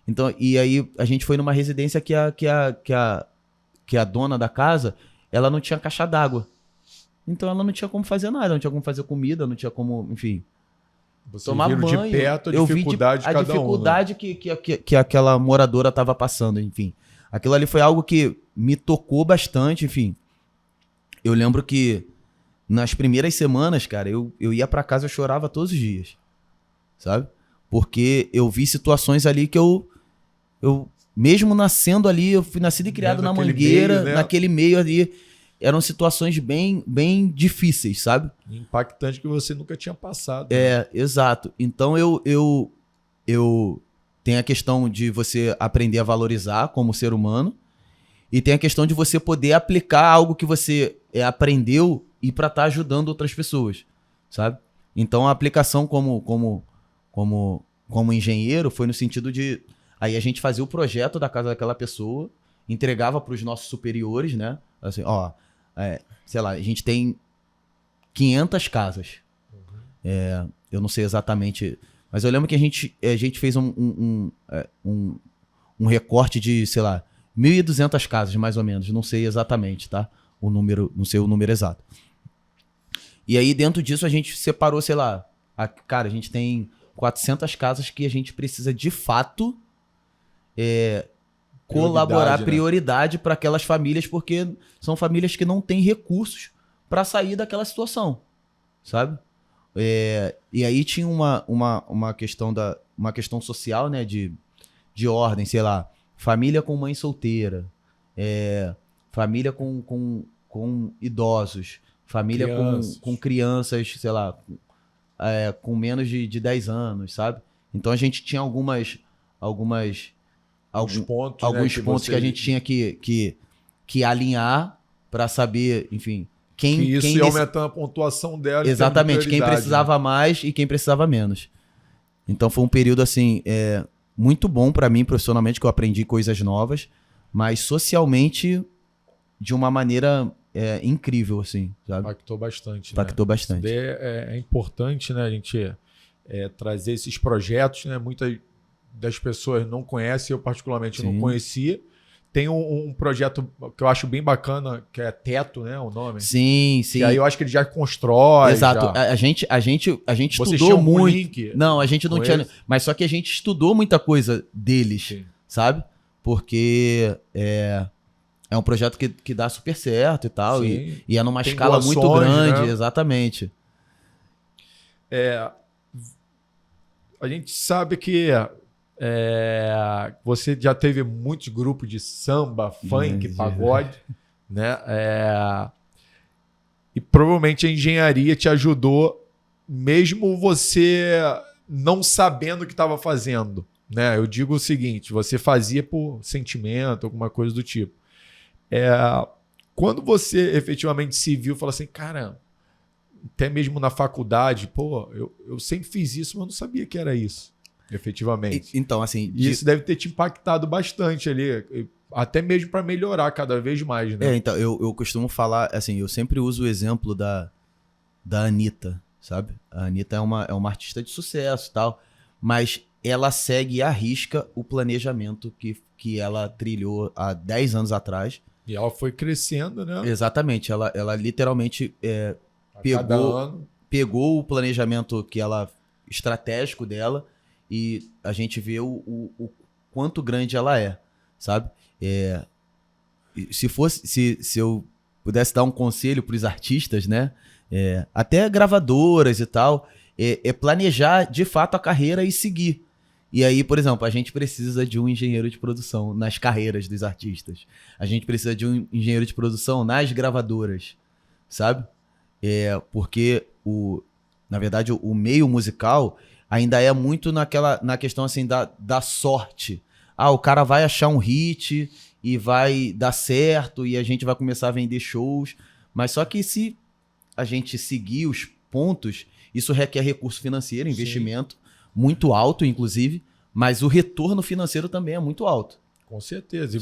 Então, e aí a gente foi numa residência que a dona da casa, ela não tinha caixa d'água. Então ela não tinha como fazer nada, não tinha como fazer comida, não tinha como, enfim... Você tomar banho. De perto a dificuldade de cada dificuldade que aquela moradora estava passando, enfim. Aquilo ali foi algo que me tocou bastante, enfim. Eu lembro que nas primeiras semanas, cara, eu ia para casa, eu chorava todos os dias, sabe? Porque eu vi situações ali que eu mesmo nascendo ali, eu fui nascido e criado na Mangueira, meio, né? Naquele meio ali, eram situações bem, bem difíceis, sabe? Impactante que você nunca tinha passado. Exato. Então eu tenho a questão de você aprender a valorizar como ser humano e tem a questão de você poder aplicar algo que você aprendeu e para estar ajudando outras pessoas, sabe? Então a aplicação como engenheiro foi no sentido de... Aí a gente fazia o projeto da casa daquela pessoa, entregava para os nossos superiores, né? Assim, ó, sei lá, a gente tem 500 casas. Eu não sei exatamente, mas eu lembro que a gente fez um recorte de, sei lá, 1.200 casas, mais ou menos. Não sei exatamente, tá? O número, não sei o número exato. E aí, dentro disso, a gente separou, sei lá, cara, a gente tem 400 casas que a gente precisa, de fato, colaborar, prioridade para aquelas famílias, porque são famílias que não têm recursos para sair daquela situação, sabe? E aí tinha uma questão social, né, de ordem, sei lá, família com mãe solteira, família com idosos, família com crianças, sei lá, com menos de 10 anos, sabe? Então a gente tinha alguns pontos que a gente tinha que alinhar para saber, enfim, quem ia aumentando a pontuação dela. Exatamente, quem precisava mais e quem precisava menos. Então foi um período assim muito bom para mim profissionalmente, que eu aprendi coisas novas, mas socialmente de uma maneira incrível, assim, sabe? Impactou bastante. Impactou bastante. É importante, né, a gente trazer esses projetos, né? Muitas das pessoas não conhecem, eu particularmente não conhecia. Tem um projeto que eu acho bem bacana, que é Teto, né, o nome? Sim. E aí eu acho que ele já constrói. Exato. Já. A gente Você estudou muito. Link não, a gente não tinha. Mas só que a gente estudou muita coisa deles, sabe? Porque é um projeto que dá super certo e tal. E é numa escala muito grande, né? Exatamente. A gente sabe que você já teve muitos grupos de samba, funk, pagode, né? E provavelmente a engenharia te ajudou, mesmo você não sabendo o que estava fazendo, né? Eu digo o seguinte: você fazia por sentimento, alguma coisa do tipo. Quando você efetivamente se viu, falou assim, cara, até mesmo na faculdade, pô, eu sempre fiz isso, mas não sabia que era isso, efetivamente. Então, assim... Isso deve ter te impactado bastante ali, até mesmo para melhorar cada vez mais, né? Então, eu costumo falar, assim, eu sempre uso o exemplo da Anitta, sabe? A Anitta é uma artista de sucesso e tal, mas ela segue à risca o planejamento que ela trilhou há 10 anos atrás. E ela foi crescendo, né? Exatamente. Ela literalmente pegou o planejamento estratégico dela, e a gente vê o quanto grande ela é, sabe? Se eu pudesse dar um conselho para os artistas, né? Até gravadoras e tal, planejar de fato a carreira e seguir. E aí, por exemplo, a gente precisa de um engenheiro de produção nas carreiras dos artistas. A gente precisa de um engenheiro de produção nas gravadoras, sabe? Porque, na verdade, o meio musical ainda é muito na questão assim, da sorte. O cara vai achar um hit e vai dar certo e a gente vai começar a vender shows. Mas só que se a gente seguir os pontos, isso requer recurso financeiro, investimento muito alto, inclusive, mas o retorno financeiro também é muito alto. Com certeza.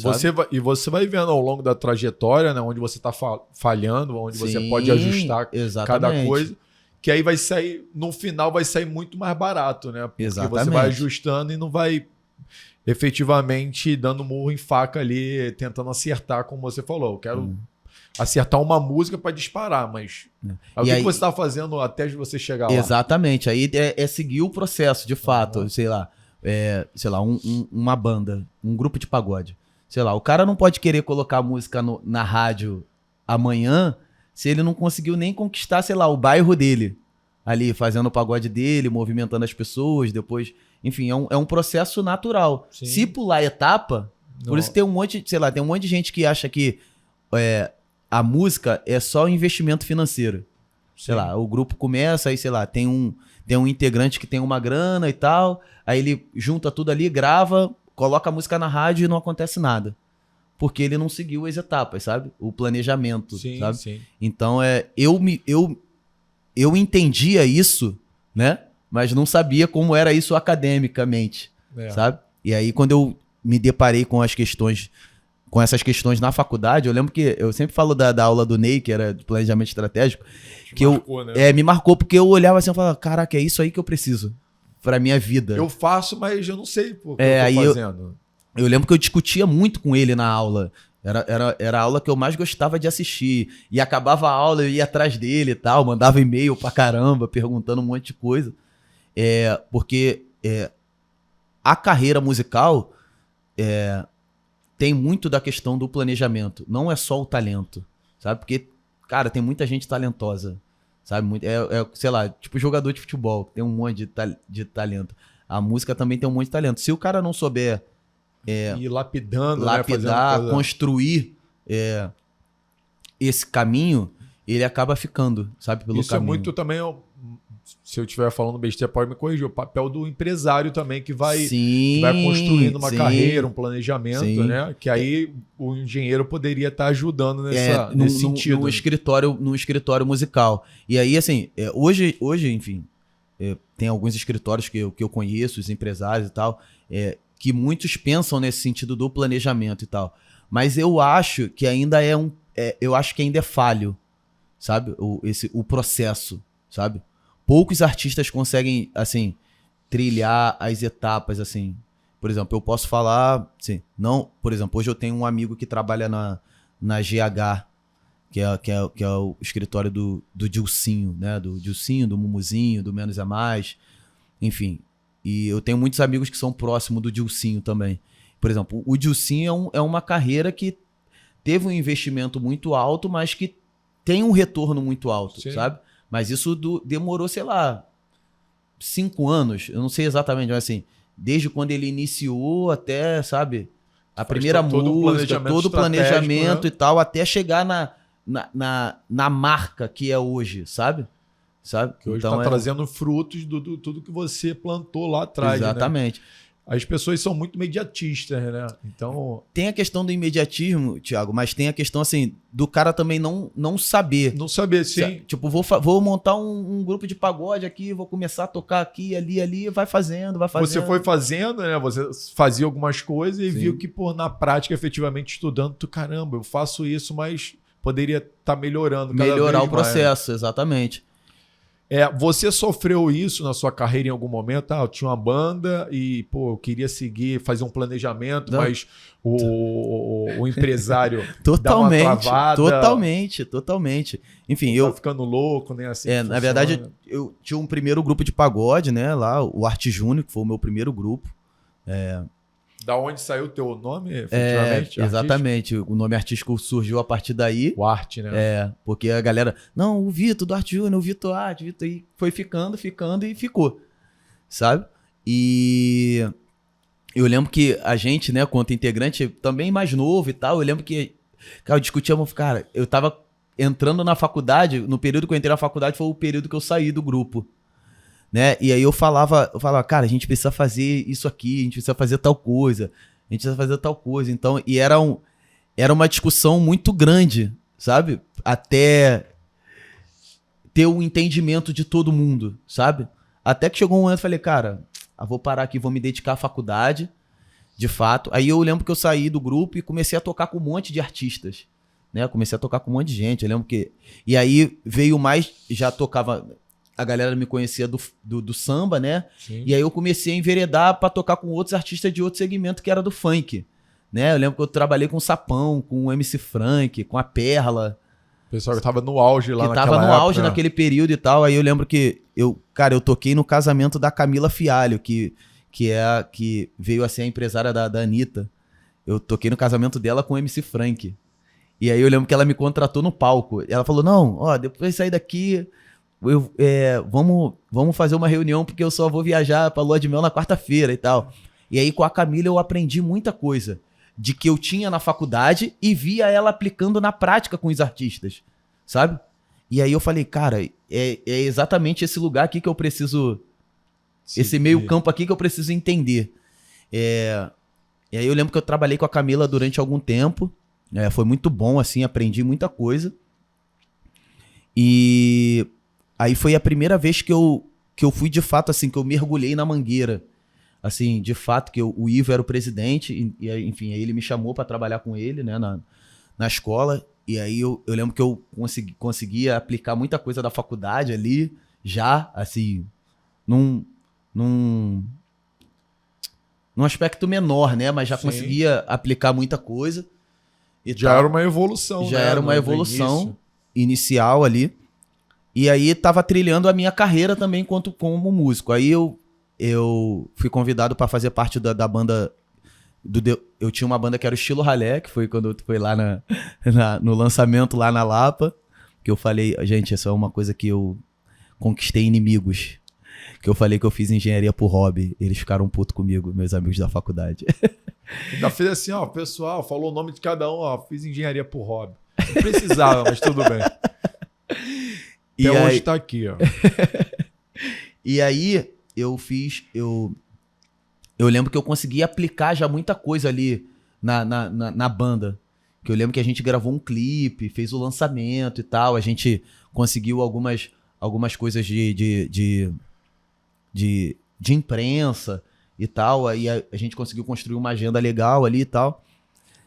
E você vai vendo ao longo da trajetória, né, onde você está falhando, onde você pode ajustar cada coisa, que aí vai sair, no final vai sair muito mais barato, né? Porque você vai ajustando e não vai efetivamente dando murro em faca ali, tentando acertar, como você falou. Eu quero acertar uma música para disparar, mas o que você está fazendo até você chegar lá? Exatamente. Aí é seguir o processo, de fato. Sei lá, uma banda, um grupo de pagode. Sei lá, o cara não pode querer colocar a música na rádio amanhã se ele não conseguiu nem conquistar, sei lá, o bairro dele. Ali, fazendo o pagode dele, movimentando as pessoas, depois... Enfim, é um processo natural. Sim. Se pular etapa... Por isso tem um monte de gente que acha que a música é só investimento financeiro. Sim. Sei lá, o grupo começa, aí, sei lá, tem um integrante que tem uma grana e tal, aí ele junta tudo ali, grava, coloca a música na rádio e não acontece nada. Porque ele não seguiu as etapas, sabe? O planejamento, sabe? Sim. Então, eu entendia isso né? Mas não sabia como era isso academicamente, sabe? E aí, quando eu me deparei com essas questões na faculdade, eu lembro que eu sempre falo da aula do Ney, que era de planejamento estratégico, que marcou, né? Me marcou porque eu olhava assim e falava, caraca, é isso aí que eu preciso pra minha vida. Eu faço, mas eu não sei o que eu tô fazendo. Eu lembro que eu discutia muito com ele na aula. Era a aula que eu mais gostava de assistir. E acabava a aula, eu ia atrás dele e tal, mandava e-mail pra caramba, perguntando um monte de coisa. Porque a carreira musical tem muito da questão do planejamento. Não é só o talento, sabe? Porque, cara, tem muita gente talentosa, sabe? Sei lá, tipo jogador de futebol, tem um monte de talento. A música também tem um monte de talento. Se o cara não souber ir lapidando, lapidar, né? Construir esse caminho, ele acaba ficando, sabe? Pelo isso caminho. É muito também, se eu estiver falando besteira, pode me corrigir, o papel do empresário também, que vai construindo uma carreira, um planejamento, né? Que aí o engenheiro poderia estar ajudando nesse sentido. No escritório musical. E aí, assim, hoje enfim, tem alguns escritórios que eu conheço, os empresários e tal, que muitos pensam nesse sentido do planejamento e tal. Mas eu acho que ainda é falho, sabe? O processo, sabe? Poucos artistas conseguem, assim, trilhar as etapas, assim. Por exemplo, eu posso falar, assim, não, por exemplo, hoje eu tenho um amigo que trabalha na GH, que é o escritório do Dilcinho, né? Do Dilcinho, do Mumuzinho, do Menos é Mais, enfim. E eu tenho muitos amigos que são próximos do Dilcinho também. Por exemplo, o Dilcinho é uma carreira que teve um investimento muito alto, mas que tem um retorno muito alto, sim, sabe? Mas isso demorou, sei lá, 5 anos. Eu não sei exatamente, mas assim, desde quando ele iniciou até, sabe, a primeira música, todo o planejamento, né? E tal, até chegar na marca que é hoje, sabe? Que hoje está trazendo frutos do tudo que você plantou lá atrás. Exatamente. Né? As pessoas são muito imediatistas, né? Então... Tem a questão do imediatismo, Thiago, mas tem a questão, assim, do cara também não saber. Não saber, sim. Tipo, vou montar um grupo de pagode aqui, vou começar a tocar aqui, ali, vai fazendo. Você foi fazendo, né? Você fazia algumas coisas e sim, viu que, na prática, efetivamente, estudando, caramba, eu faço isso, mas poderia estar melhorando cada vez mais. Melhorar o processo, exatamente. Você sofreu isso na sua carreira em algum momento? Eu tinha uma banda e, eu queria seguir, fazer um planejamento, mas o empresário dá uma travada. Totalmente. Enfim, tá ficando louco, né? Assim na verdade, eu tinha um primeiro grupo de pagode, né? Lá, o Arte Júnior, que foi o meu primeiro grupo. Da onde saiu o teu nome, efetivamente? Exatamente. Artístico? O nome artístico surgiu a partir daí. O Arte, né? Porque a galera... Não, o Vitor do Arte Júnior, o Vitor Arte, o Vitor... E foi ficando e ficou. Sabe? E eu lembro que a gente, né, quanto integrante, também mais novo e tal, eu lembro que... Cara, discutíamos... Cara, eu tava entrando na faculdade, no período que eu entrei na faculdade foi o período que eu saí do grupo. Né? E aí eu falava, cara, a gente precisa fazer isso aqui, a gente precisa fazer tal coisa, Então, e era uma discussão muito grande, sabe? Até ter o entendimento de todo mundo, sabe? Até que chegou um momento, eu falei, cara, vou parar aqui, vou me dedicar à faculdade, de fato. Aí eu lembro que eu saí do grupo e comecei a tocar com um monte de artistas, né? Comecei a tocar com um monte de gente, eu lembro que... E aí veio mais, já tocava... A galera me conhecia do samba, né? Sim. E aí eu comecei a enveredar pra tocar com outros artistas de outro segmento que era do funk, né? Eu lembro que eu trabalhei com o Sapão, com o MC Frank, com a Perla. O pessoal que tava no auge lá naquela época. Que tava no auge naquele período e tal. Aí eu lembro que eu toquei no casamento da Camila Fialho, que veio a ser a empresária da Anitta. Eu toquei no casamento dela com o MC Frank. E aí eu lembro que ela me contratou no palco. Ela falou, não, depois de sair daqui... vamos fazer uma reunião porque eu só vou viajar pra Lua de Mel na quarta-feira e tal. E aí com a Camila eu aprendi muita coisa de que eu tinha na faculdade e via ela aplicando na prática com os artistas, sabe? E aí eu falei, cara, é exatamente esse lugar aqui que eu preciso... Sim, esse meio campo aqui que eu preciso entender. E aí eu lembro que eu trabalhei com a Camila durante algum tempo. Foi muito bom, assim, aprendi muita coisa. E... Aí foi a primeira vez que eu eu fui de fato, assim, que eu mergulhei na Mangueira. Assim, de fato, que o Ivo era o presidente, enfim, aí ele me chamou para trabalhar com ele, né, na escola. E aí eu lembro que eu conseguia aplicar muita coisa da faculdade ali, já, assim, num aspecto menor, né? Mas já Sim. conseguia aplicar muita coisa. Já era uma evolução, já né? era uma evolução inicial ali. E aí tava trilhando a minha carreira também como músico. Aí eu fui convidado para fazer parte da banda. Eu tinha uma banda que era o Estilo Ralé, que foi quando foi lá no lançamento lá na Lapa. Que eu falei, gente, essa é uma coisa que eu conquistei inimigos. Que eu falei que eu fiz engenharia por hobby. Eles ficaram putos comigo, meus amigos da faculdade. Ainda fez assim, ó, pessoal, falou o nome de cada um, ó, fiz engenharia por hobby. Não precisava, mas tudo bem. E até aí, hoje tá aqui, ó. E aí eu lembro que eu consegui aplicar já muita coisa ali na banda. Que eu lembro que a gente gravou um clipe, fez o lançamento e tal. A gente conseguiu algumas coisas de imprensa e tal. Aí a gente conseguiu construir uma agenda legal ali e tal.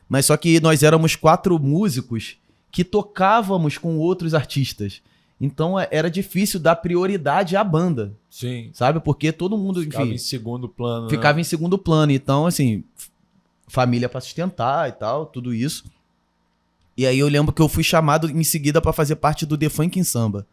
Mas só que nós éramos 4 músicos que tocávamos com outros artistas. Então era difícil dar prioridade à banda. Sim. Sabe? Porque todo mundo, enfim, Ficava em segundo plano. ficava né? em segundo plano. Então, assim, família pra sustentar e tal, tudo isso. E aí eu lembro que eu fui chamado em seguida pra fazer parte do The Funk em Samba.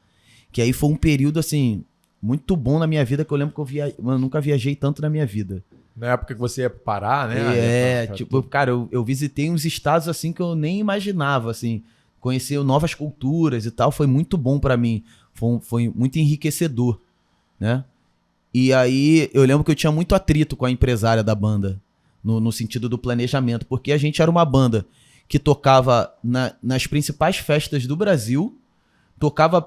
Que aí foi um período, assim, muito bom na minha vida, que eu lembro que eu nunca viajei tanto na minha vida. Na época que você ia parar, né? Tipo, cara, eu visitei uns estados, assim, que eu nem imaginava, assim. Conhecer novas culturas e tal, foi muito bom pra mim. Foi muito enriquecedor, né? E aí eu lembro que eu tinha muito atrito com a empresária da banda, no sentido do planejamento, porque a gente era uma banda que tocava nas principais festas do Brasil, tocava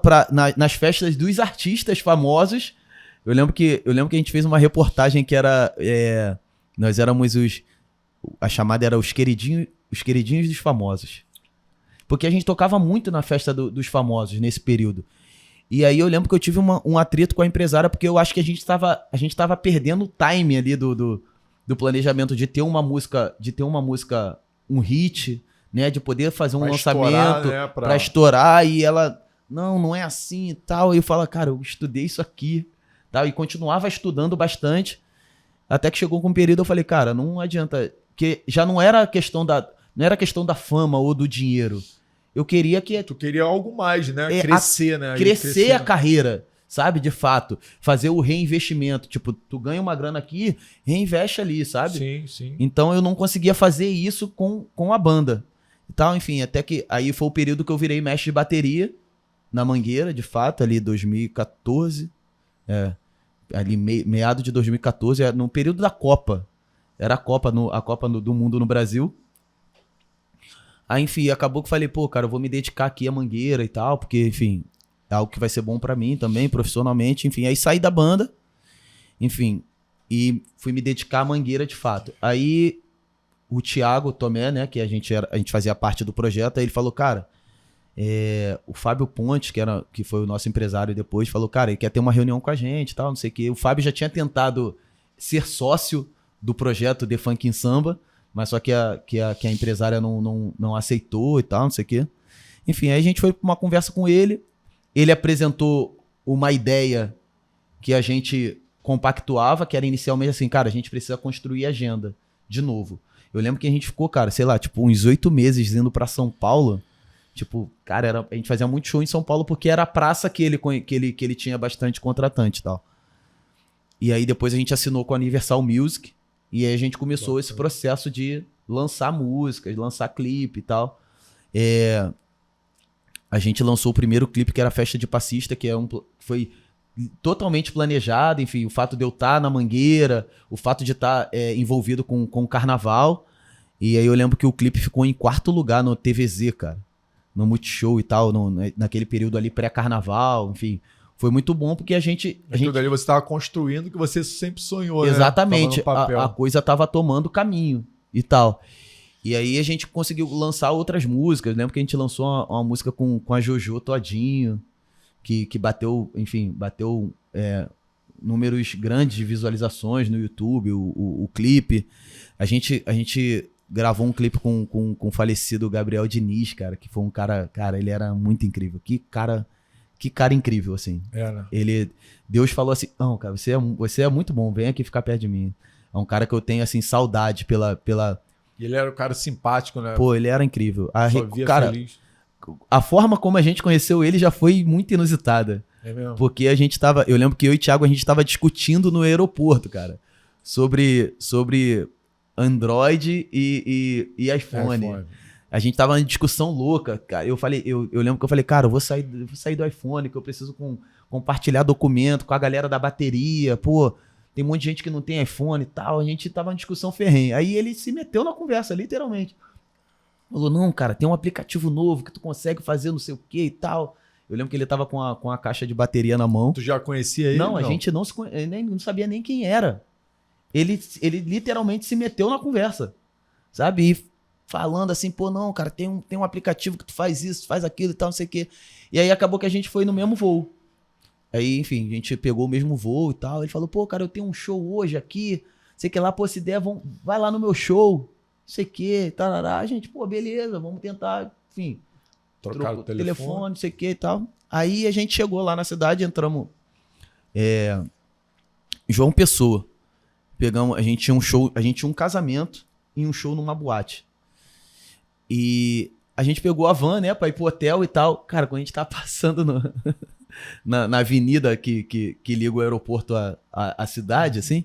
nas festas dos artistas famosos. Eu lembro que a gente fez uma reportagem que era... nós éramos a chamada era os queridinhos dos famosos. Porque a gente tocava muito na festa dos famosos nesse período. E aí eu lembro que eu tive um atrito com a empresária, porque eu acho que a gente tava perdendo o time ali do planejamento de ter uma música, um hit, né? De poder fazer um lançamento pra estourar. E ela, não é assim e tal. E eu falo, cara, eu estudei isso aqui. Tal, e continuava estudando bastante. Até que chegou com um período, eu falei, cara, não adianta. Porque já não era questão da fama ou do dinheiro. Eu queria que... Tu queria algo mais, né? Crescer, né? Crescer a carreira, sabe? De fato. Fazer o reinvestimento. Tipo, tu ganha uma grana aqui, reinveste ali, sabe? Sim, sim. Então eu não conseguia fazer isso com a banda. E tal, enfim, até que aí foi o período que eu virei mestre de bateria na Mangueira, de fato, ali 2014. Ali meado de 2014, no período da Copa. Era a Copa do Mundo no Brasil. Aí, enfim, acabou que eu falei, pô, cara, eu vou me dedicar aqui à Mangueira e tal, porque, enfim, é algo que vai ser bom pra mim também, profissionalmente, enfim. Aí saí da banda, enfim, e fui me dedicar à Mangueira de fato. Aí o Thiago Tomé, né, que a gente fazia parte do projeto, aí ele falou, cara, o Fábio Pontes, que foi o nosso empresário depois, falou, cara, ele quer ter uma reunião com a gente e tal, não sei o quê. O Fábio já tinha tentado ser sócio do projeto The Funk em Samba, mas só que a empresária não aceitou e tal, não sei o quê. Enfim, aí a gente foi pra uma conversa com ele. Ele apresentou uma ideia que a gente compactuava, que era inicialmente assim, cara, a gente precisa construir agenda de novo. Eu lembro que a gente ficou, cara, sei lá, tipo, uns 8 meses indo pra São Paulo. Tipo, cara, a gente fazia muito show em São Paulo porque era a praça que ele tinha bastante contratante e tal. E aí depois a gente assinou com a Universal Music. E aí a gente começou esse processo de lançar músicas, lançar clipe e tal. A gente lançou o primeiro clipe, que era a Festa de Passista, que foi totalmente planejado. Enfim, o fato de eu estar na Mangueira, o fato de estar envolvido com o carnaval. E aí eu lembro que o clipe ficou em 4º lugar no TVZ, cara. No Multishow e tal, naquele período ali pré-carnaval, enfim... Foi muito bom porque a gente... Tudo ali você estava construindo o que você sempre sonhou, exatamente, né? Papel. A coisa estava tomando caminho e tal. E aí a gente conseguiu lançar outras músicas. Lembro que a gente lançou uma música com a Jojo Todinho, que bateu, enfim, números grandes de visualizações no YouTube, o clipe. A gente gravou um clipe com o falecido Gabriel Diniz, cara, que foi um cara, ele era muito incrível. Que cara incrível, assim. Era. Deus falou assim, não, cara, você é muito bom, vem aqui ficar perto de mim. É um cara que eu tenho, assim, saudade pela... E ele era um cara simpático, né? Pô, ele era incrível. Só via cara, feliz. a forma como a gente conheceu ele já foi muito inusitada. É mesmo? Porque eu lembro que eu e o Thiago, a gente tava discutindo no aeroporto, cara, sobre Android e iPhone. A gente tava em discussão louca, cara. Eu lembro que eu falei, cara, eu vou sair do iPhone, que eu preciso compartilhar documento com a galera da bateria, pô, tem um monte de gente que não tem iPhone e tal. A gente tava em discussão ferrenha. Aí ele se meteu na conversa, literalmente. Falou, não, cara, tem um aplicativo novo que tu consegue fazer não sei o que e tal. Eu lembro que ele tava com a caixa de bateria na mão. Tu já conhecia ele? Não, a gente não sabia nem quem era. Ele literalmente se meteu na conversa, sabe? E falando assim, pô, não, cara, tem um aplicativo que tu faz isso, tu faz aquilo e tal, não sei o quê. E aí acabou que a gente foi no mesmo voo. Aí, enfim, a gente pegou o mesmo voo e tal. Ele falou, pô, cara, eu tenho um show hoje aqui, sei que lá, pô, se der, vai lá no meu show, não sei o quê, tarará. A gente, pô, beleza, vamos tentar, enfim, trocar o telefone, não sei o quê e tal. Aí a gente chegou lá na cidade, entramos João Pessoa. A gente tinha um show, a gente tinha um casamento e um show numa boate. E a gente pegou a van, né, pra ir pro hotel e tal. Cara, quando a gente tá passando na avenida que liga o aeroporto à cidade, assim,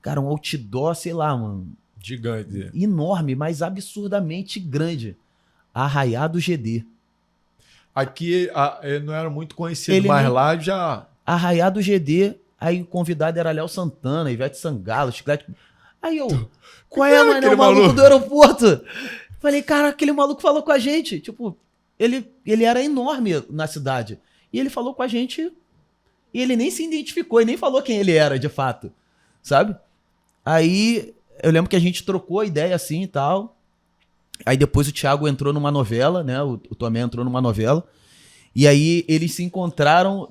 cara, um outdoor, sei lá, mano. Gigante. Enorme, mas absurdamente grande. Arraiá do GD. Aqui ele não era muito conhecido, mas lá já... Arraiá do GD, aí o convidado era Léo Santana, Ivete Sangalo, Chiclete. Aí eu, qual é, mano? É o maluco do aeroporto. Falei, cara, aquele maluco falou com a gente. Tipo, ele era enorme na cidade. E ele falou com a gente e ele nem se identificou e nem falou quem ele era, de fato. Sabe? Aí eu lembro que a gente trocou a ideia assim e tal. Aí depois o Thiago entrou numa novela, né? O Tomé entrou numa novela. E aí eles se encontraram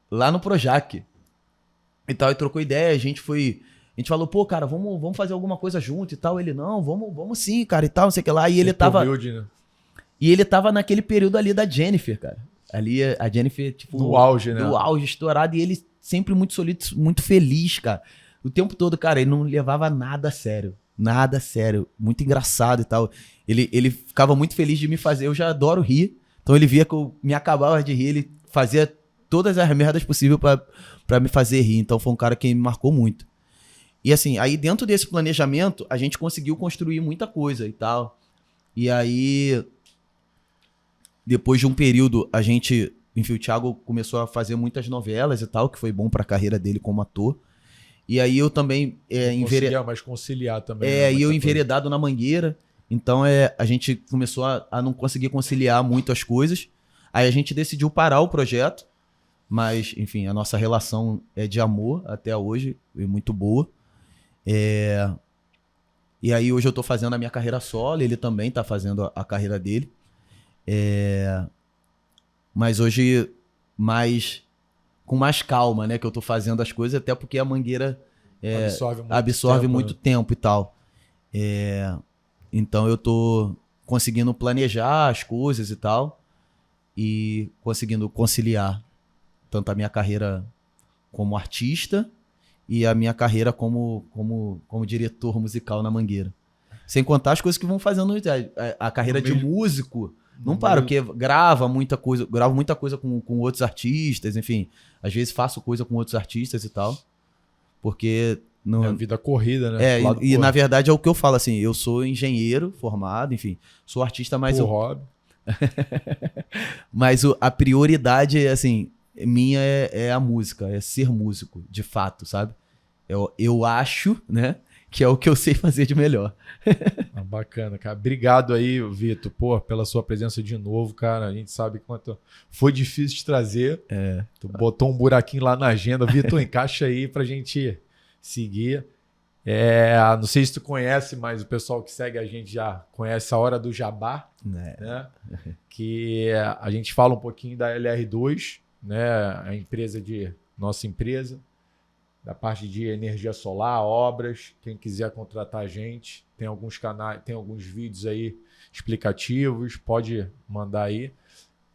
lá no Projac. E tal, e trocou ideia. A gente falou, pô, cara, vamos fazer alguma coisa junto e tal. Ele, não, vamos sim, cara, e tal, não sei o que lá. E ele tava... Humilde, né? E ele tava naquele período ali da Jennifer, cara. Ali a Jennifer, tipo... No auge, né? Do auge, estourado. E ele sempre muito solido, muito feliz, cara. O tempo todo, cara, ele não levava nada a sério. Nada a sério. Muito engraçado e tal. Ele ficava muito feliz de me fazer. Eu já adoro rir. Então ele via que eu me acabava de rir. Ele fazia todas as merdas possíveis pra me fazer rir. Então foi um cara que me marcou muito. E assim, aí dentro desse planejamento, a gente conseguiu construir muita coisa e tal. E aí, depois de um período, enfim, o Thiago começou a fazer muitas novelas e tal, que foi bom pra carreira dele como ator. E aí eu também... mas conciliar também. E eu enveredado na Mangueira. Então a gente começou a não conseguir conciliar muito as coisas. Aí a gente decidiu parar o projeto. Mas, enfim, a nossa relação é de amor até hoje. É muito boa. E aí hoje eu tô fazendo a minha carreira solo. Ele também tá fazendo a carreira dele. Mas hoje com mais calma, né? Que eu tô fazendo as coisas. Até porque a Mangueira absorve muito tempo e tal. Então eu tô conseguindo planejar as coisas e tal. E conseguindo conciliar tanto a minha carreira como artista e a minha carreira como diretor musical na Mangueira. Sem contar as coisas que vão fazendo a carreira de músico. Não paro, porque gravo muita coisa com outros artistas, enfim. Às vezes faço coisa com outros artistas e tal. Porque... É a vida corrida, né? E na verdade é o que eu falo, assim, eu sou engenheiro formado, enfim, sou artista, mas hobby. Mas a prioridade, assim, minha é a música, é ser músico, de fato, sabe? Eu acho, né, que é o que eu sei fazer de melhor. Bacana, cara. Obrigado aí, Vitor, pela sua presença de novo, cara. A gente sabe quanto foi difícil te trazer. Tu botou um buraquinho lá na agenda. Vitor, encaixa aí pra gente seguir. Não sei se tu conhece, mas o pessoal que segue a gente já conhece a Hora do Jabá, né? Que a gente fala um pouquinho da LR2, né? A empresa de nossa empresa, da parte de energia solar, obras. Quem quiser contratar a gente, tem alguns canais, tem alguns vídeos aí explicativos, pode mandar aí.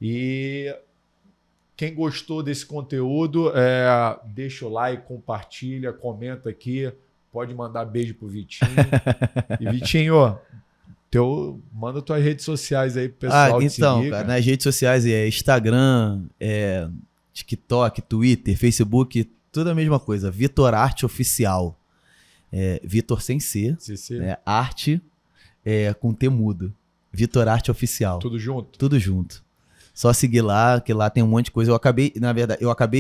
E quem gostou desse conteúdo, deixa o like, compartilha, comenta aqui, pode mandar beijo pro Vitinho. E Vitinho, manda tuas redes sociais aí pro pessoal te então, seguir, cara, nas redes sociais Instagram, TikTok, Twitter, Facebook, tudo a mesma coisa. Vitor Arte Oficial. Vitor sem C, né? Arte com T mudo. Vitor Arte Oficial. Tudo junto? Tudo junto. Só seguir lá, que lá tem um monte de coisa. Eu acabei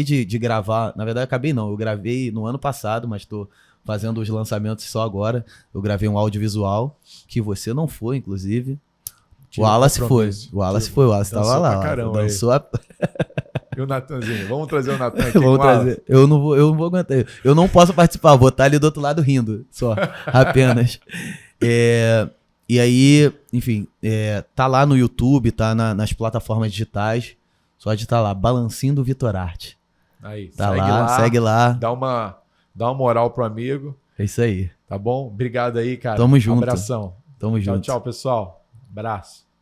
de gravar. Na verdade, eu gravei no ano passado, mas tô fazendo os lançamentos só agora. Eu gravei um audiovisual, que você não foi, inclusive. O Wallace foi. O Wallace tava lá. Caramba, dançou E o Natanzinho? Vamos trazer o Natan aqui. Vamos trazer. Eu não vou aguentar. Eu não posso participar, vou estar ali do outro lado rindo, só, apenas. E aí, enfim, tá lá no YouTube, tá nas plataformas digitais. Só de estar lá, Balancinho do Vitor Arte. Aí, tá segue lá. Dá uma moral pro amigo. É isso aí. Tá bom? Obrigado aí, cara. Tamo junto. Abração. Tamo junto. Tchau, pessoal. Abraço.